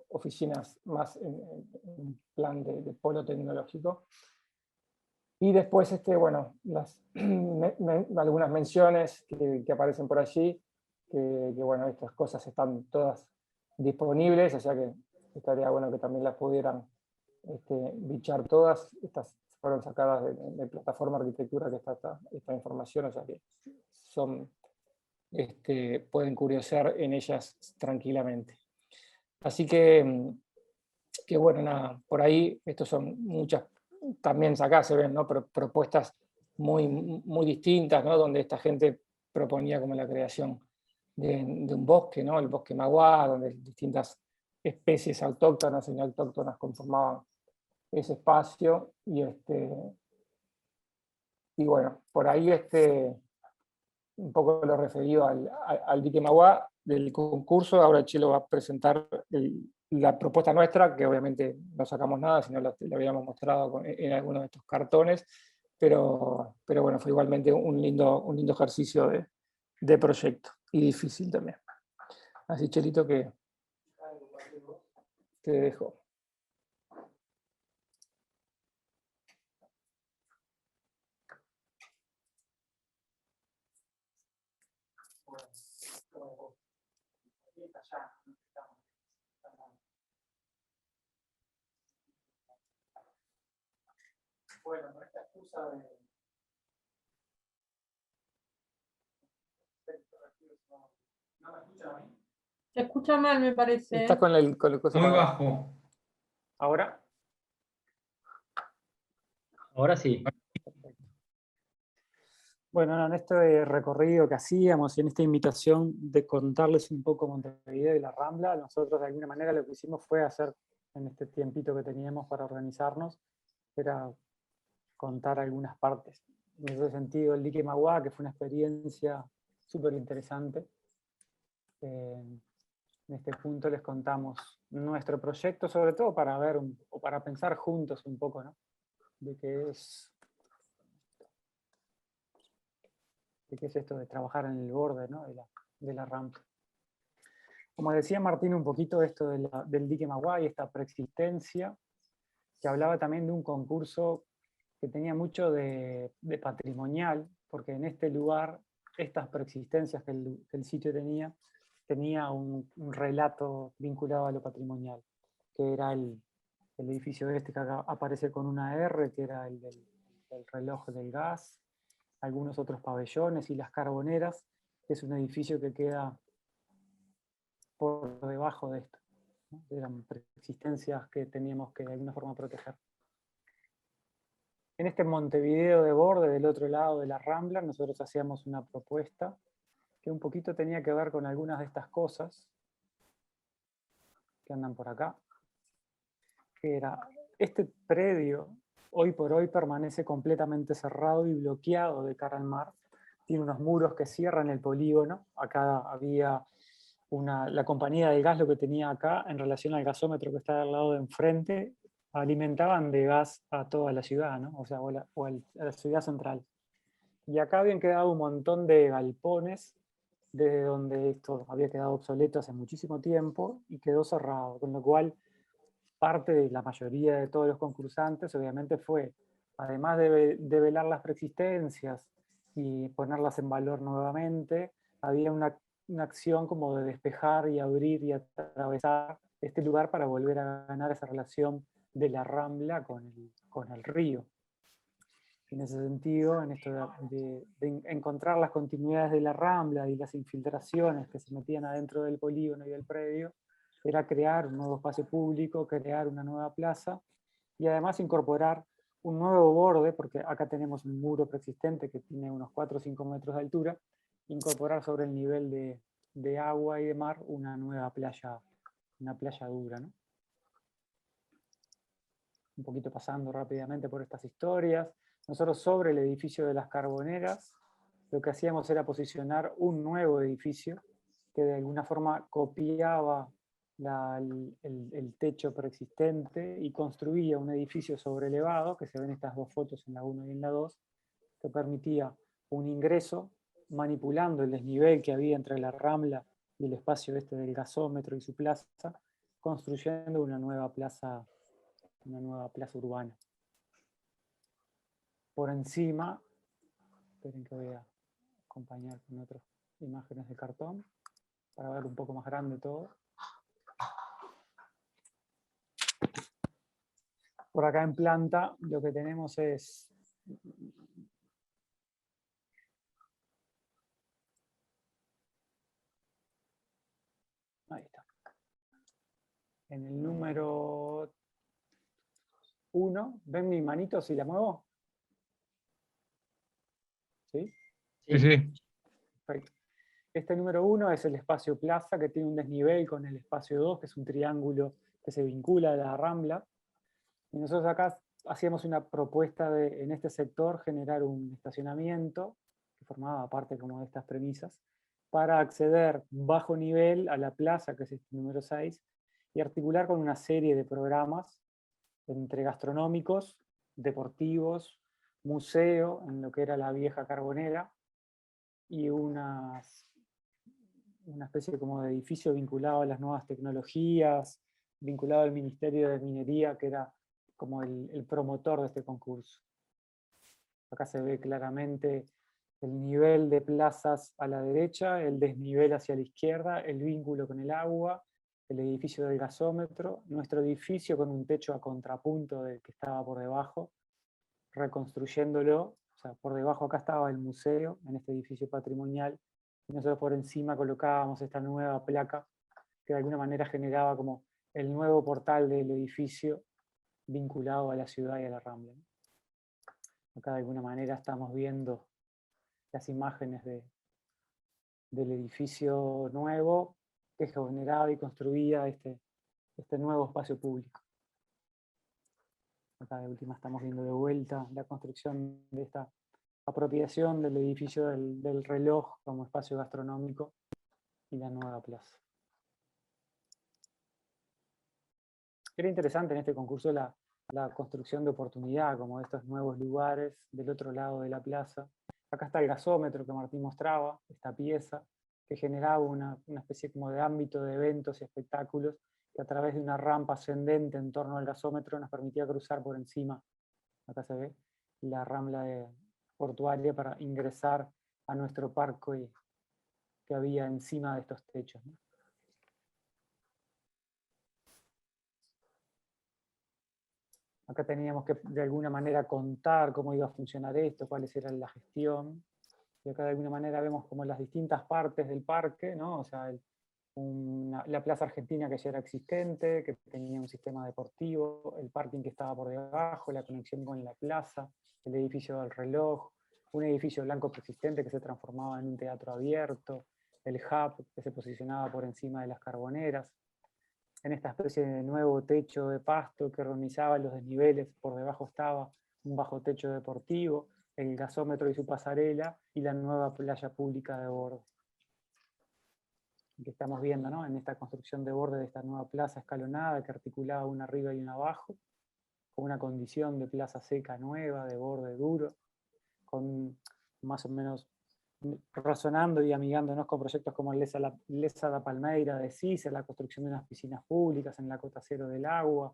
oficinas más en plan de polo tecnológico. Y después, bueno, algunas menciones que aparecen por allí, que bueno, estas cosas están todas disponibles, o sea que estaría bueno que también las pudieran bichar todas. Estas fueron sacadas de plataforma arquitectura, que está esta información, o sea que pueden curiosear en ellas tranquilamente. Así que bueno, nada, por ahí estos son muchas, también acá se ven, ¿no? Propuestas muy distintas, ¿no? Donde esta gente proponía como la creación de un bosque, ¿no? El bosque Magua, donde distintas especies autóctonas y no autóctonas conformaban ese espacio, y bueno, por ahí un poco lo referido al dique Magua del concurso. Ahora Chelo va a presentar la propuesta nuestra, que obviamente no sacamos nada, sino lo habíamos mostrado en algunos de estos cartones, pero bueno, fue igualmente un lindo ejercicio de proyecto, y difícil también. Así, Chelito, que te dejo. Bueno, con esta excusa de... ¿No me escuchan a mí? Se escucha mal, me parece. Estás con el coso muy bajo. ¿Ahora? Ahora sí. Bueno, en este recorrido que hacíamos y en esta invitación de contarles un poco Montevideo y la Rambla, nosotros de alguna manera lo que hicimos fue hacer, en este tiempito que teníamos para organizarnos, era contar algunas partes. En ese sentido, el dique Magua, que fue una experiencia súper interesante. En este punto les contamos nuestro proyecto, sobre todo para ver o para pensar juntos un poco, ¿no? De qué es esto de trabajar en el borde, ¿no? de la rampa. Como decía Martín, un poquito esto del dique Magua y esta preexistencia, que hablaba también de un concurso que tenía mucho de patrimonial, porque en este lugar, estas preexistencias que el sitio tenía un relato vinculado a lo patrimonial, que era el edificio que acá aparece con una R, que era el del reloj del gas, algunos otros pabellones y las carboneras, que es un edificio que queda por debajo de esto, ¿no? Eran preexistencias que teníamos que de alguna forma proteger. En este Montevideo de borde, del otro lado de la Rambla, nosotros hacíamos una propuesta que un poquito tenía que ver con algunas de estas cosas que andan por acá, que era este predio, hoy por hoy permanece completamente cerrado y bloqueado de cara al mar, tiene unos muros que cierran el polígono, acá había la compañía del gas lo que tenía acá en relación al gasómetro que está al lado de enfrente, alimentaban de gas a toda la ciudad, ¿no? O sea, a la ciudad central. Y acá habían quedado un montón de galpones, desde donde esto había quedado obsoleto hace muchísimo tiempo y quedó cerrado, con lo cual parte de la mayoría de todos los concursantes obviamente fue, además de velar las preexistencias y ponerlas en valor nuevamente, había una acción como de despejar y abrir y atravesar este lugar para volver a ganar esa relación de la Rambla con el río. En ese sentido, en esto de encontrar las continuidades de la Rambla y las infiltraciones que se metían adentro del polígono y del predio, era crear un nuevo espacio público, crear una nueva plaza y además incorporar un nuevo borde, porque acá tenemos un muro preexistente que tiene unos 4 o 5 metros de altura, incorporar sobre el nivel de agua y de mar una nueva playa, una playa dura, ¿no? Un poquito pasando rápidamente por estas historias. Nosotros sobre el edificio de las Carboneras, lo que hacíamos era posicionar un nuevo edificio que de alguna forma copiaba el techo preexistente y construía un edificio sobrelevado, que se ven estas dos fotos en la 1 y en la 2, que permitía un ingreso manipulando el desnivel que había entre la Rambla y el espacio este del gasómetro y su plaza, construyendo una nueva plaza urbana. Por encima, esperen que voy a acompañar con otras imágenes de cartón para ver un poco más grande todo. Por acá en planta lo que tenemos es ahí está. En el número 1, ¿ven mi manito si la muevo? ¿Sí? Sí, sí. Perfecto. Este número 1 es el espacio plaza que tiene un desnivel con el espacio 2, que es un triángulo que se vincula a la Rambla. Y nosotros acá hacíamos una propuesta de, en este sector, generar un estacionamiento, que formaba parte como de estas premisas, para acceder bajo nivel a la plaza, que es este número 6, y articular con una serie de programas entre gastronómicos, deportivos, museo, en lo que era la vieja Carbonera, y una especie como de edificio vinculado a las nuevas tecnologías, vinculado al Ministerio de Minería, que era como el promotor de este concurso. Acá se ve claramente el nivel de plazas a la derecha, el desnivel hacia la izquierda, el vínculo con el agua, el edificio del gasómetro, nuestro edificio con un techo a contrapunto del que estaba por debajo, reconstruyéndolo. O sea, por debajo acá estaba el museo, en este edificio patrimonial, y nosotros por encima colocábamos esta nueva placa que de alguna manera generaba como el nuevo portal del edificio vinculado a la ciudad y a la Rambla. Acá de alguna manera estamos viendo las imágenes del edificio nuevo que generaba y construía este nuevo espacio público. Acá de última estamos viendo de vuelta la construcción de esta apropiación del edificio del reloj como espacio gastronómico y la nueva plaza. Era interesante en este concurso la construcción de oportunidad, como de estos nuevos lugares del otro lado de la plaza. Acá está el gasómetro que Martín mostraba, esta pieza, que generaba una especie como de ámbito de eventos y espectáculos, que a través de una rampa ascendente en torno al gasómetro nos permitía cruzar por encima, acá se ve, la rambla portuaria para ingresar a nuestro parque que había encima de estos techos, ¿no? Acá teníamos que de alguna manera contar cómo iba a funcionar esto, cuáles eran la gestión. Y acá de alguna manera vemos como las distintas partes del parque, ¿no? O sea, la Plaza Argentina que ya era existente, que tenía un sistema deportivo, el parking que estaba por debajo, la conexión con la plaza, el edificio del reloj, un edificio blanco preexistente que se transformaba en un teatro abierto, el hub que se posicionaba por encima de las carboneras, en esta especie de nuevo techo de pasto que organizaba los desniveles, por debajo estaba un bajo techo deportivo, el gasómetro y su pasarela, y la nueva playa pública de Borde. Que estamos viendo, ¿no?, en esta construcción de Borde de esta nueva plaza escalonada que articulaba una arriba y una abajo, con una condición de plaza seca nueva, de borde duro, con más o menos razonando y amigándonos con proyectos como el Lesa da Palmeira de CISA, la construcción de unas piscinas públicas en la cota cero del agua.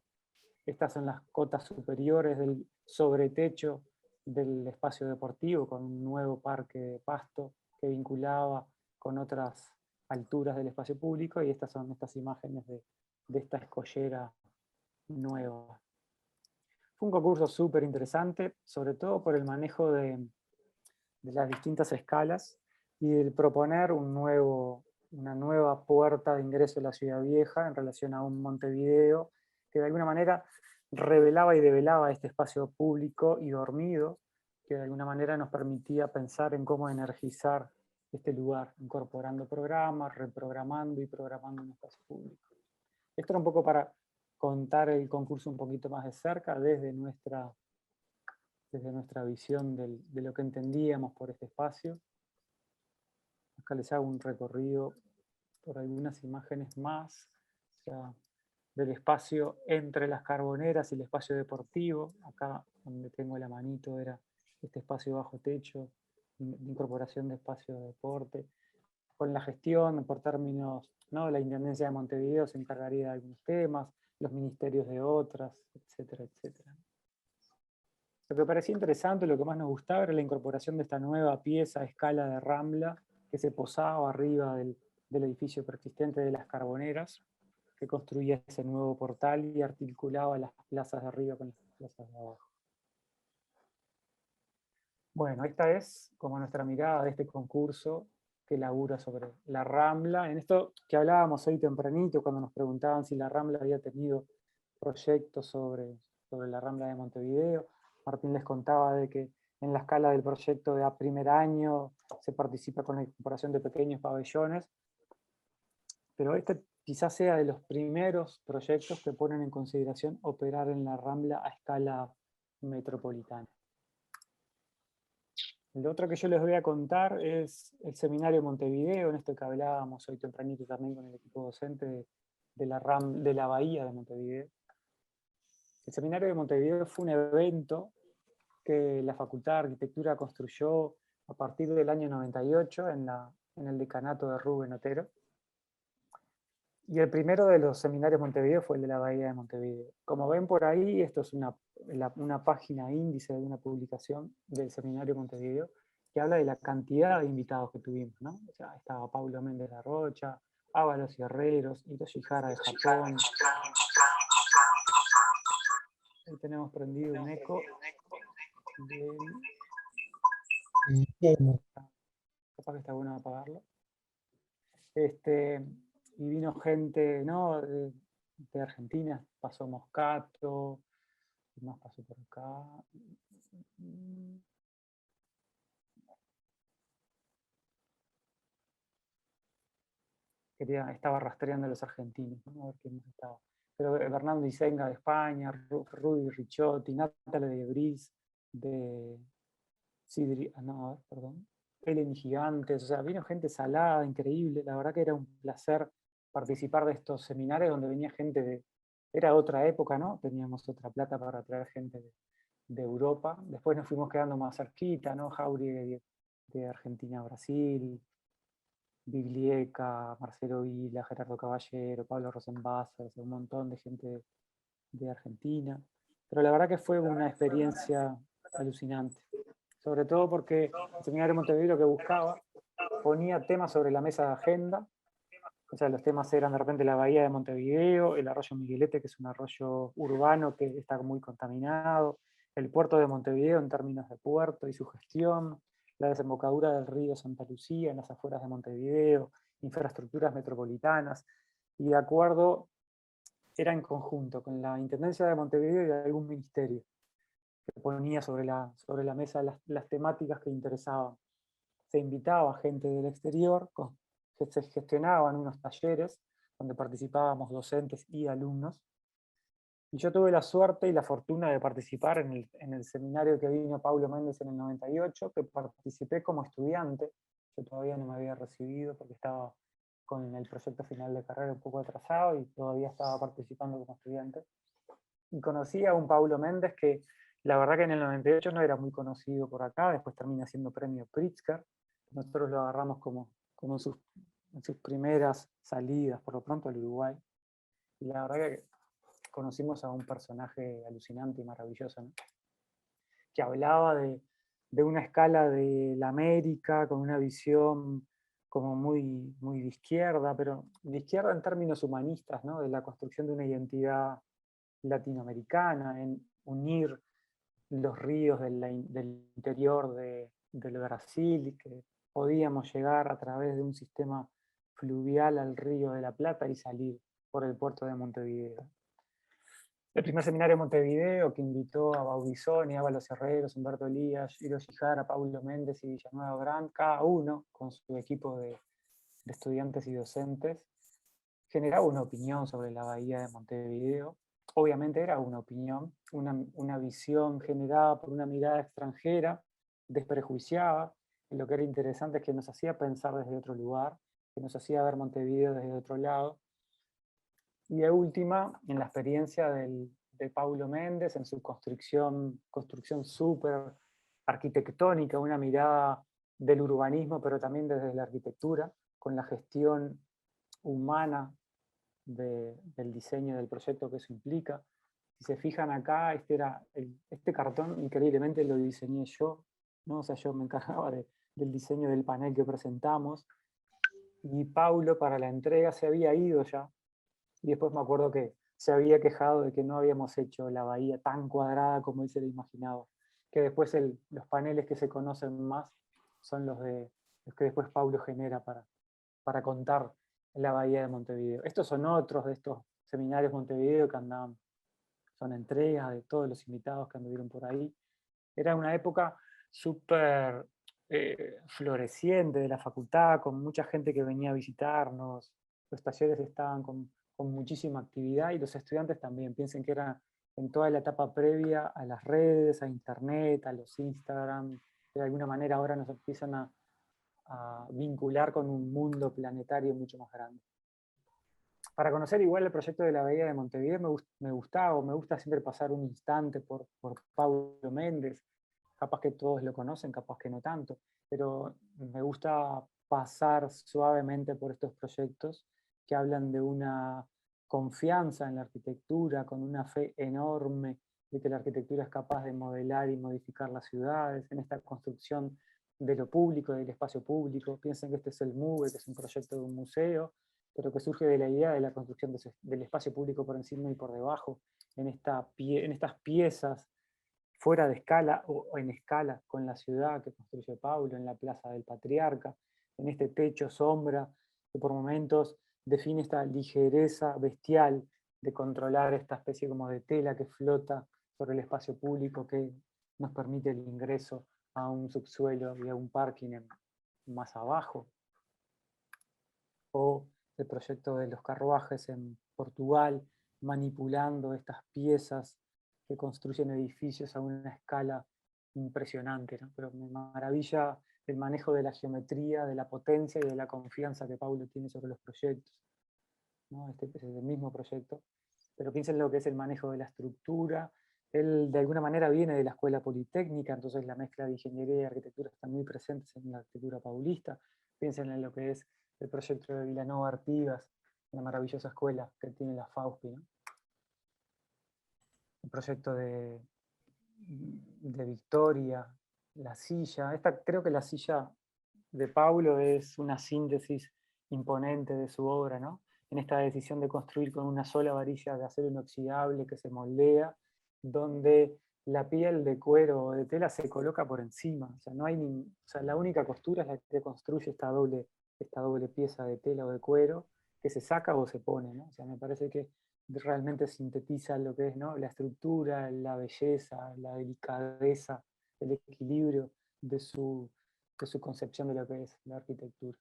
Estas son las cotas superiores del sobretecho del espacio deportivo, con un nuevo parque de pasto que vinculaba con otras alturas del espacio público, y estas son estas imágenes de esta escollera nueva. Fue un concurso súper interesante, sobre todo por el manejo de las distintas escalas y el proponer una nueva puerta de ingreso a la Ciudad Vieja en relación a un Montevideo que de alguna manera revelaba y develaba este espacio público y dormido, que de alguna manera nos permitía pensar en cómo energizar este lugar, incorporando programas, reprogramando y programando un espacio público. Esto era un poco para contar el concurso un poquito más de cerca, desde nuestra visión de lo que entendíamos por este espacio. Acá les hago un recorrido por algunas imágenes más, o sea, del espacio entre las carboneras y el espacio deportivo. Acá donde tengo la manito era este espacio bajo techo, de incorporación de espacio de deporte. Con la gestión, por términos, ¿no?, la Intendencia de Montevideo se encargaría de algunos temas, los ministerios de otras, etcétera, etcétera. Lo que parecía interesante, lo que más nos gustaba, era la incorporación de esta nueva pieza a escala de Rambla que se posaba arriba del edificio preexistente de las Carboneras, que construía ese nuevo portal y articulaba las plazas de arriba con las plazas de abajo. Bueno, esta es como nuestra mirada de este concurso que labura sobre la Rambla. En esto que hablábamos hoy tempranito, cuando nos preguntaban si la Rambla había tenido proyectos sobre la Rambla de Montevideo, Martín les contaba de que en la escala del proyecto de primer año se participa con la incorporación de pequeños pabellones, pero este quizás sea de los primeros proyectos que ponen en consideración operar en la Rambla a escala metropolitana. Lo otro que yo les voy a contar es el seminario Montevideo, en esto que hablábamos hoy tempranito también con el equipo docente de la Bahía de Montevideo. El seminario de Montevideo fue un evento que la Facultad de Arquitectura construyó a partir del año 98 en el decanato de Rubén Otero. Y el primero de los seminarios Montevideo fue el de la Bahía de Montevideo. Como ven por ahí, esto es una página índice de una publicación del seminario Montevideo que habla de la cantidad de invitados que tuvimos, ¿no? O sea, estaba Paulo Méndez de Rocha, Ábalos y Herreros, Hiroshi Hara de Japón. Ahí tenemos prendido un eco. Capaz que está bueno apagarlo. Y vino gente, ¿no?, de Argentina, pasó Moscato, ¿qué más pasó por acá? Estaba rastreando a los argentinos, ¿no?, a ver quién más estaba. Pero Bernardo Isenga de España, Rudy Ricciotti, Natalia de Bris, de Sidri, Helen y Gigantes, o sea, vino gente salada, increíble. La verdad que era un placer participar de estos seminarios donde venía gente era otra época, ¿no? Teníamos otra plata para traer gente de Europa. Después nos fuimos quedando más cerquita, ¿no? Jauregui de Argentina a Brasil, Biblieca, Marcelo Vila, Gerardo Caballero, Pablo Rosenbasser, un montón de gente de Argentina. Pero la verdad que fue una experiencia alucinante. Sobre todo porque el seminario Montevideo que buscaba ponía temas sobre la mesa de agenda. O sea, los temas eran de repente la bahía de Montevideo, el arroyo Miguelete, que es un arroyo urbano que está muy contaminado, el puerto de Montevideo en términos de puerto y su gestión, la desembocadura del río Santa Lucía en las afueras de Montevideo, infraestructuras metropolitanas, y de acuerdo, era en conjunto con la Intendencia de Montevideo y algún ministerio, que ponía sobre la mesa las temáticas que interesaban. Se invitaba a gente del exterior, que se gestionaban unos talleres donde participábamos docentes y alumnos. Y yo tuve la suerte y la fortuna de participar en el seminario que vino Paulo Méndez en el 98, que participé como estudiante. Yo todavía no me había recibido porque estaba con el proyecto final de carrera un poco atrasado y todavía estaba participando como estudiante. Y conocí a un Paulo Méndez que la verdad que en el 98 no era muy conocido por acá, después termina siendo premio Pritzker. Nosotros lo agarramos como en sus primeras salidas, por lo pronto al Uruguay. Y la verdad que conocimos a un personaje alucinante y maravilloso, ¿no? Que hablaba de una escala de la América, con una visión como muy, muy de izquierda, pero de izquierda en términos humanistas, ¿no? De la construcción de una identidad latinoamericana, en unir los ríos del interior del Brasil, y que podíamos llegar a través de un sistema fluvial al río de la Plata y salir por el puerto de Montevideo. El primer seminario de Montevideo, que invitó a Baudisoni, Ábalos Herreros, Humberto Elías, Hiroshi Hara, Paulo Méndez y Villanueva Brand, cada uno con su equipo de estudiantes y docentes, generaba una opinión sobre la bahía de Montevideo. Obviamente era una opinión, una visión generada por una mirada extranjera, desprejuiciada, y lo que era interesante es que nos hacía pensar desde otro lugar, que nos hacía ver Montevideo desde otro lado. Y de última, en la experiencia de Paulo Méndez, en su construcción súper arquitectónica, una mirada del urbanismo, pero también desde la arquitectura, con la gestión humana del diseño del proyecto que eso implica. Si se fijan acá, este cartón increíblemente lo diseñé yo, ¿no? O sea, yo me encargaba del diseño del panel que presentamos, y Paulo para la entrega se había ido ya, y después me acuerdo que se había quejado de que no habíamos hecho la bahía tan cuadrada como él se lo imaginaba, que después los paneles que se conocen más son los que después Paulo genera para contar la bahía de Montevideo. Estos son otros de estos seminarios Montevideo que andaban, son entregas de todos los invitados que anduvieron por ahí. Era una época súper floreciente de la facultad, con mucha gente que venía a visitarnos, los talleres estaban con muchísima actividad, y los estudiantes también. Piensen que era en toda la etapa previa a las redes, a internet, a los Instagram. De alguna manera ahora nos empiezan a vincular con un mundo planetario mucho más grande. Para conocer igual el proyecto de la bahía de Montevideo me gusta siempre pasar un instante por Paulo Méndez. Capaz que todos lo conocen, capaz que no tanto, pero me gusta pasar suavemente por estos proyectos que hablan de una confianza en la arquitectura, con una fe enorme de que la arquitectura es capaz de modelar y modificar las ciudades, en esta construcción de lo público, del espacio público. Piensen que este es el MUBE, que es un proyecto de un museo, pero que surge de la idea de la construcción del espacio público por encima y por debajo, en estas piezas fuera de escala o en escala con la ciudad que construye Paulo, en la Plaza del Patriarca, en este techo sombra que por momentos define esta ligereza bestial de controlar esta especie como de tela que flota sobre el espacio público, que nos permite el ingreso a un subsuelo y a un parking más abajo. O el proyecto de los carruajes en Portugal, manipulando estas piezas que construyen edificios a una escala impresionante, ¿no? Pero me maravilla el manejo de la geometría, de la potencia y de la confianza que Paulo tiene sobre los proyectos, ¿no? Este es el mismo proyecto, pero piensen lo que es el manejo de la estructura. Él de alguna manera viene de la escuela politécnica, entonces la mezcla de ingeniería y arquitectura están muy presentes en la arquitectura paulista. Piensen en lo que es el proyecto de Vilanova Artigas, una maravillosa escuela que tiene la FAUSP, ¿no? El proyecto de Victoria, la silla. Creo que la silla de Paulo es una síntesis imponente de su obra, ¿no? En esta decisión de construir con una sola varilla de acero inoxidable que se moldea, donde la piel de cuero o de tela se coloca por encima. O sea, no hay o sea, la única costura es la que construye esta doble esta doble pieza de tela o de cuero, que se saca o se pone, ¿no? O sea, me parece que realmente sintetiza lo que es, ¿no?, la estructura, la belleza, la delicadeza, el equilibrio de su concepción de lo que es la arquitectura.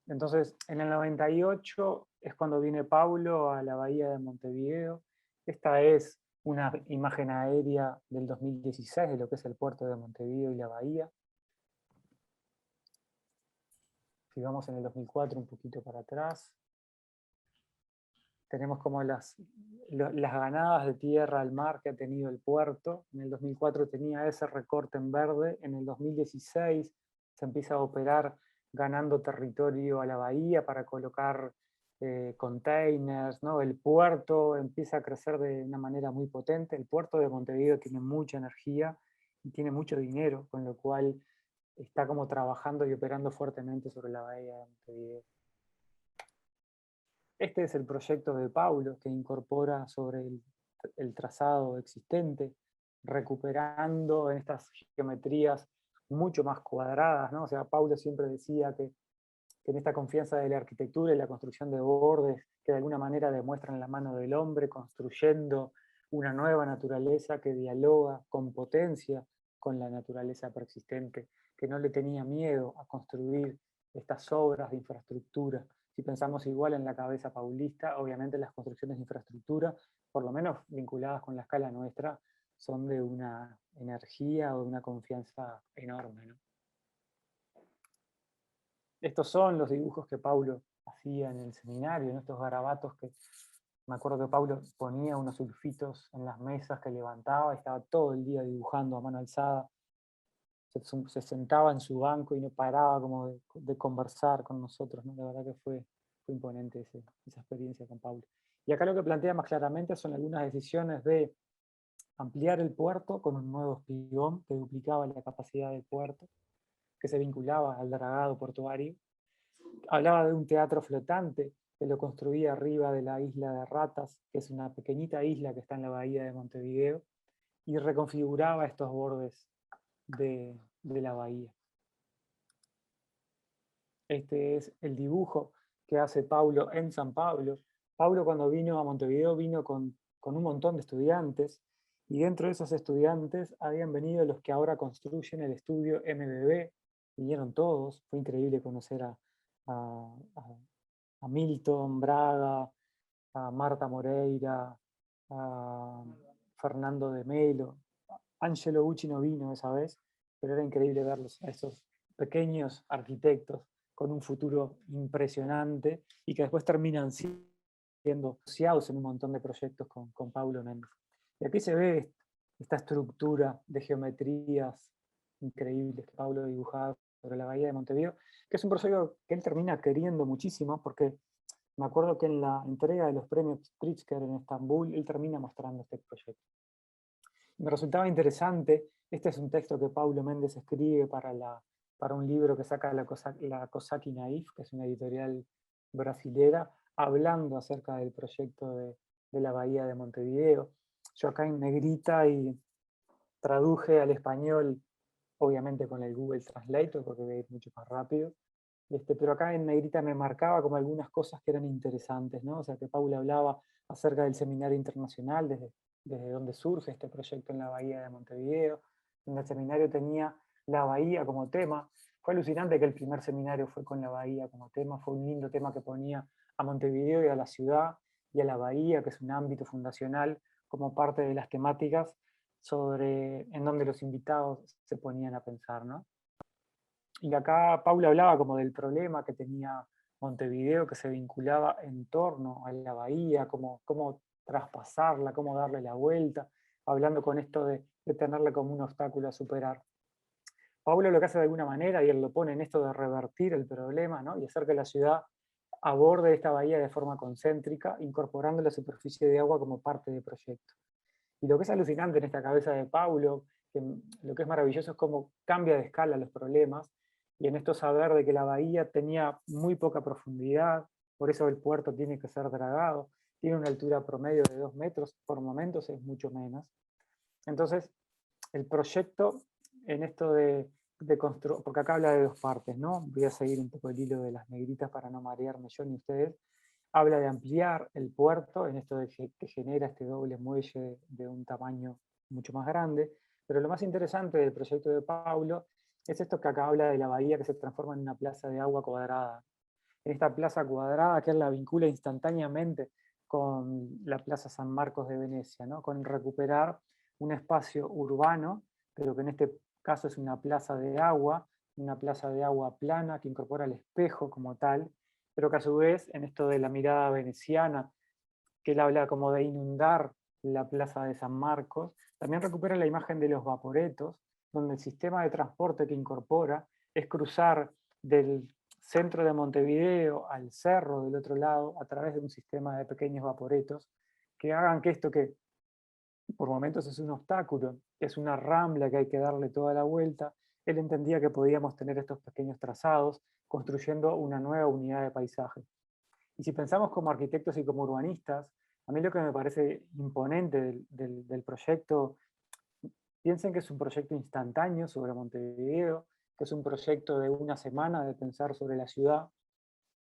Entonces, en el 98 es cuando viene Paulo a la bahía de Montevideo. Esta es una imagen aérea del 2016 de lo que es el puerto de Montevideo y la bahía. Si vamos en el 2004 un poquito para atrás, tenemos como las ganadas de tierra al mar que ha tenido el puerto. En el 2004 tenía ese recorte en verde. En el 2016 se empieza a operar ganando territorio a la bahía para colocar containers, ¿no? El puerto empieza a crecer de una manera muy potente. El puerto de Montevideo tiene mucha energía y tiene mucho dinero, con lo cual está como trabajando y operando fuertemente sobre la bahía de Montevideo. Este es el proyecto de Paulo, que incorpora sobre el trazado existente, recuperando en estas geometrías mucho más cuadradas, ¿no? O sea, Paulo siempre decía que en esta confianza de la arquitectura y la construcción de bordes, que de alguna manera demuestran la mano del hombre construyendo una nueva naturaleza que dialoga con potencia con la naturaleza preexistente, que no le tenía miedo a construir estas obras de infraestructura. Si pensamos igual en la cabeza paulista, obviamente las construcciones de infraestructura, por lo menos vinculadas con la escala nuestra, son de una energía o de una confianza enorme, ¿no? Estos son los dibujos que Paulo hacía en el seminario, en estos garabatos que me acuerdo que Paulo ponía unos sulfitos en las mesas que levantaba y estaba todo el día dibujando a mano alzada. Se sentaba en su banco y no paraba como de conversar con nosotros, ¿no? La verdad que fue imponente esa experiencia con Paulo. Y acá lo que plantea más claramente son algunas decisiones de ampliar el puerto con un nuevo espigón que duplicaba la capacidad del puerto, que se vinculaba al dragado portuario. Hablaba de un teatro flotante que lo construía arriba de la isla de Ratas, que es una pequeñita isla que está en la bahía de Montevideo, y reconfiguraba estos bordes de la bahía. Este es el dibujo que hace Paulo en San Pablo. Paulo, cuando vino a Montevideo, vino con un montón de estudiantes, y dentro de esos estudiantes habían venido los que ahora construyen el estudio MBB. Vinieron todos, fue increíble conocer a Milton Braga, a Marta Moreira, a Fernando de Melo. Angelo Gucci no vino esa vez, pero era increíble verlos, a esos pequeños arquitectos con un futuro impresionante y que después terminan siendo asociados en un montón de proyectos con Paulo Méndez. Y aquí se ve esta estructura de geometrías increíbles que Paulo dibujaba sobre la bahía de Montevideo, que es un proyecto que él termina queriendo muchísimo, porque me acuerdo que en la entrega de los premios Pritzker en Estambul, él termina mostrando este proyecto. Me resultaba interesante. Este es un texto que Paulo Méndez escribe para un libro que saca la Cosaque Naif, que es una editorial brasilera, hablando acerca del proyecto de la bahía de Montevideo. Yo acá en negrita y traduje al español, obviamente con el Google Translator, porque voy a ir mucho más rápido. Pero acá en negrita me marcaba como algunas cosas que eran interesantes, ¿no? O sea, que Paulo hablaba acerca del seminario internacional, desde donde surge este proyecto en la bahía de Montevideo, donde el seminario tenía la bahía como tema. Fue alucinante que el primer seminario fue con la bahía como tema, fue un lindo tema que ponía a Montevideo y a la ciudad y a la bahía, que es un ámbito fundacional, como parte de las temáticas en donde los invitados se ponían a pensar, ¿no? Y acá Paula hablaba como del problema que tenía Montevideo, que se vinculaba en torno a la bahía, cómo traspasarla, cómo darle la vuelta, hablando con esto de tenerla como un obstáculo a superar. Paula lo que hace de alguna manera, y él lo pone en esto de revertir el problema, ¿no? Y hacer que la ciudad aborde esta bahía de forma concéntrica, incorporando la superficie de agua como parte del proyecto. Y lo que es alucinante en esta cabeza de Paulo, lo que es maravilloso es cómo cambia de escala los problemas, y en esto saber de que la bahía tenía muy poca profundidad, por eso el puerto tiene que ser dragado, tiene una altura promedio de 2 metros, por momentos es mucho menos. Entonces, el proyecto en esto de porque acá habla de dos partes, ¿no? Voy a seguir un poco el hilo de las negritas para no marearme yo ni ustedes. Habla de ampliar el puerto, en esto de que genera este doble muelle de un tamaño mucho más grande, pero lo más interesante del proyecto de Paulo es esto que acá habla de la bahía que se transforma en una plaza de agua cuadrada. En esta plaza cuadrada que él la vincula instantáneamente con la Plaza San Marcos de Venecia, ¿no? Con recuperar un espacio urbano, pero que en este caso es una plaza de agua plana que incorpora el espejo como tal, pero que a su vez, en esto de la mirada veneciana, que él habla como de inundar la plaza de San Marcos, también recupera la imagen de los vaporetos, donde el sistema de transporte que incorpora es cruzar del centro de Montevideo al cerro del otro lado a través de un sistema de pequeños vaporetos que hagan que esto que por momentos es un obstáculo, es una rambla que hay que darle toda la vuelta, él entendía que podíamos tener estos pequeños trazados construyendo una nueva unidad de paisaje. Y si pensamos como arquitectos y como urbanistas, a mí lo que me parece imponente del proyecto, piensen que es un proyecto instantáneo sobre Montevideo, que es un proyecto de una semana de pensar sobre la ciudad,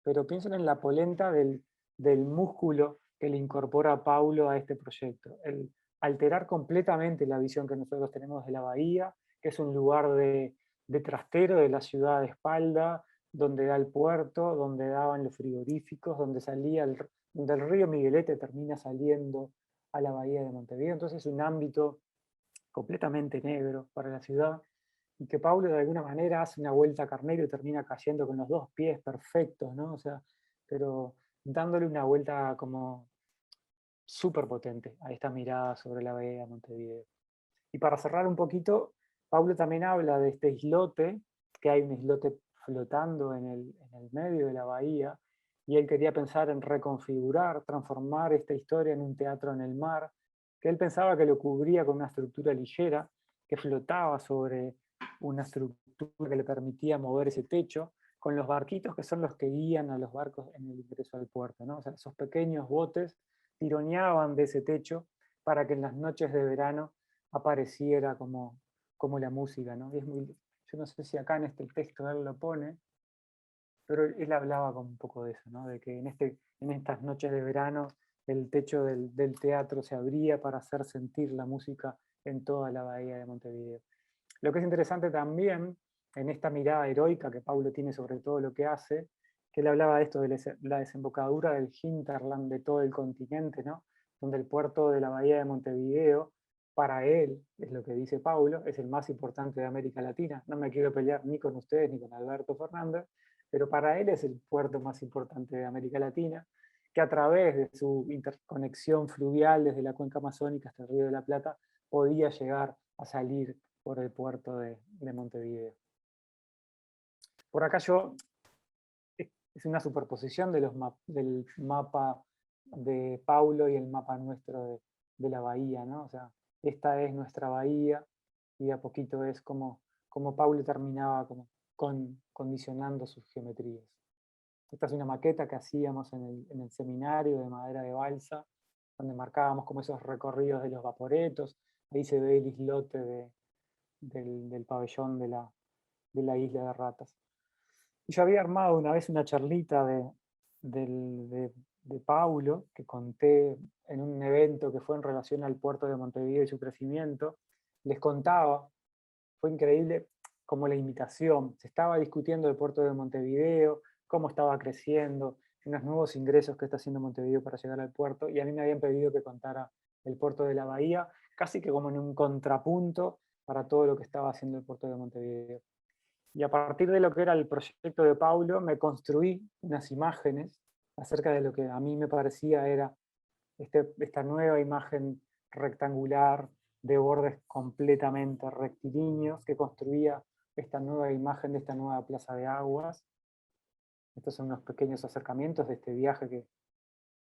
pero piensen en la polenta del músculo que le incorpora Paulo a este proyecto. El alterar completamente la visión que nosotros tenemos de la bahía, que es un lugar de trastero de la ciudad de espalda, donde da el puerto, donde daban los frigoríficos, donde donde el río Miguelete termina saliendo a la bahía de Montevideo. Entonces es un ámbito completamente negro para la ciudad, y que Paulo de alguna manera hace una vuelta a carnero y termina cayendo con los dos pies perfectos, ¿no? O sea, pero dándole una vuelta como súper potente a esta mirada sobre la bahía de Montevideo. Y para cerrar un poquito, Paulo también habla de este islote, que hay un islote flotando en el medio de la bahía, y él quería pensar en reconfigurar, transformar esta historia en un teatro en el mar, que él pensaba que lo cubría con una estructura ligera, que flotaba sobre una estructura que le permitía mover ese techo, con los barquitos que son los que guían a los barcos en el ingreso al puerto, ¿no? O sea, esos pequeños botes tironeaban de ese techo para que en las noches de verano apareciera como la música, ¿no? Y es yo no sé si acá en este texto él lo pone, pero él hablaba como un poco de eso, ¿no? De que en estas noches de verano el techo del teatro se abría para hacer sentir la música en toda la bahía de Montevideo. Lo que es interesante también, en esta mirada heroica que Paulo tiene sobre todo lo que hace, que él hablaba de esto de la desembocadura del hinterland de todo el continente, ¿no? Donde el puerto de la bahía de Montevideo, para él, es lo que dice Paulo, es el más importante de América Latina. No me quiero pelear ni con ustedes ni con Alberto Fernández, pero para él es el puerto más importante de América Latina, que a través de su interconexión fluvial desde la cuenca amazónica hasta el Río de la Plata, podía llegar a salir por el puerto de Montevideo. Por acá es una superposición del mapa de Paulo y el mapa nuestro de la bahía, ¿no? O sea, esta es nuestra bahía, y a poquito es como Paulo terminaba condicionando sus geometrías. Esta es una maqueta que hacíamos en el seminario de madera de balsa, donde marcábamos como esos recorridos de los vaporetos. Ahí se ve el islote del pabellón de la isla de Ratas. Y yo había armado una vez una charlita de Paulo, que conté en un evento que fue en relación al puerto de Montevideo y su crecimiento. Les contaba, fue increíble como la imitación. Se estaba discutiendo el puerto de Montevideo, cómo estaba creciendo, unos nuevos ingresos que está haciendo Montevideo para llegar al puerto, y a mí me habían pedido que contara el puerto de la bahía, casi que como en un contrapunto para todo lo que estaba haciendo el puerto de Montevideo. Y a partir de lo que era el proyecto de Paulo, me construí unas imágenes acerca de lo que a mí me parecía era esta nueva imagen rectangular de bordes completamente rectilíneos que construía esta nueva imagen de esta nueva plaza de aguas. Estos son unos pequeños acercamientos de este viaje que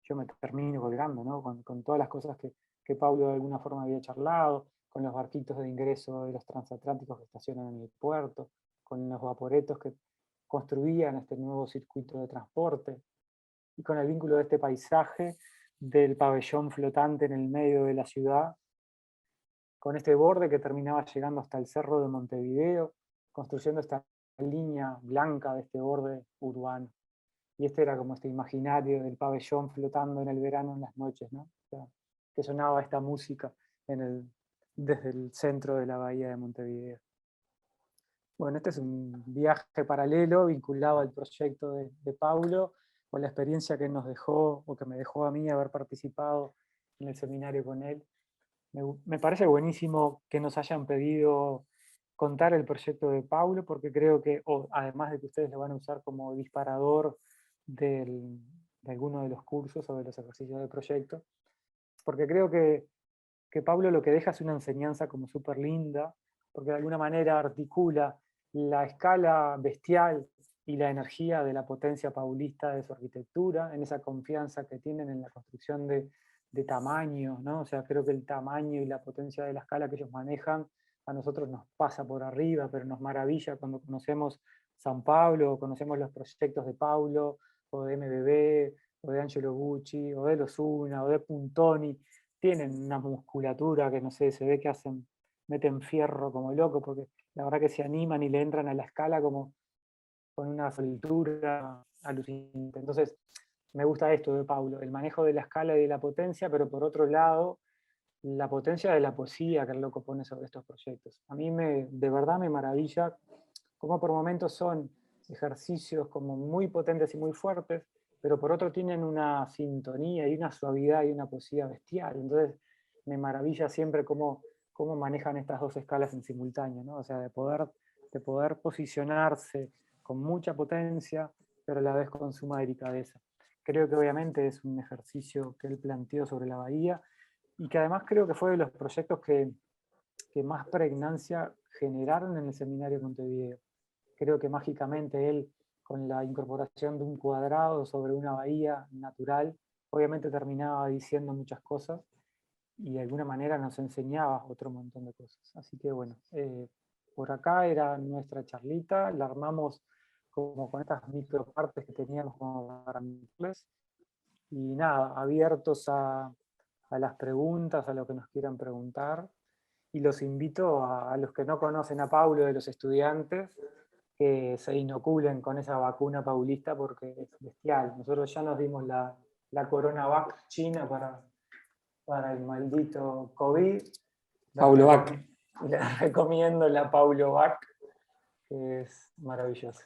yo me termino colgando, ¿no? Con todas las cosas que Paulo de alguna forma había charlado, con los barquitos de ingreso de los transatlánticos que estacionan en el puerto, con los vaporetos que construían este nuevo circuito de transporte, y con el vínculo de este paisaje del pabellón flotante en el medio de la ciudad, con este borde que terminaba llegando hasta el cerro de Montevideo, construyendo esta línea blanca de este borde urbano. Y este era como este imaginario del pabellón flotando en el verano en las noches, ¿no? O sea, que sonaba esta música desde el centro de la bahía de Montevideo. Bueno, este es un viaje paralelo vinculado al proyecto de Paulo, con la experiencia que nos dejó, o que me dejó a mí haber participado en el seminario con él. Me parece buenísimo que nos hayan pedido contar el proyecto de Paulo, porque creo que, además de que ustedes lo van a usar como disparador de alguno de los cursos o de los ejercicios del proyecto, porque creo que Paulo lo que deja es una enseñanza como súper linda, porque de alguna manera articula la escala bestial y la energía de la potencia paulista de su arquitectura, en esa confianza que tienen en la construcción de tamaño, ¿no? O sea, creo que el tamaño y la potencia de la escala que ellos manejan a nosotros nos pasa por arriba, pero nos maravilla cuando conocemos San Pablo, o conocemos los proyectos de Paulo, o de MBB, o de Angelo Gucci, o de Losuna, o de Puntoni. Tienen una musculatura que, no sé, se ve que meten fierro como loco, porque la verdad que se animan y le entran a la escala como con una soltura alucinante. Entonces, me gusta esto de Paulo, el manejo de la escala y de la potencia, pero por otro lado, la potencia de la poesía que el loco pone sobre estos proyectos. A mí de verdad me maravilla cómo por momentos son ejercicios como muy potentes y muy fuertes, pero por otro tienen una sintonía y una suavidad y una poesía bestial. Entonces me maravilla siempre cómo manejan estas dos escalas en simultáneo, ¿no? O sea, de poder posicionarse con mucha potencia, pero a la vez con suma delicadeza. Creo que obviamente es un ejercicio que él planteó sobre la bahía, y que además creo que fue de los proyectos que más pregnancia generaron en el seminario de Montevideo. Creo que mágicamente él, con la incorporación de un cuadrado sobre una bahía natural, obviamente terminaba diciendo muchas cosas, y de alguna manera nos enseñaba otro montón de cosas. Así que bueno, por acá era nuestra charlita, la armamos como con estas micropartes que teníamos como para inglés, y nada, abiertos a las preguntas, a lo que nos quieran preguntar, y los invito a los que no conocen a Paulo, de los estudiantes, que se inoculen con esa vacuna paulista porque es bestial. Nosotros ya nos dimos la CoronaVac china para el maldito COVID. Paulovac. Les recomiendo la Paulovac, que es maravillosa.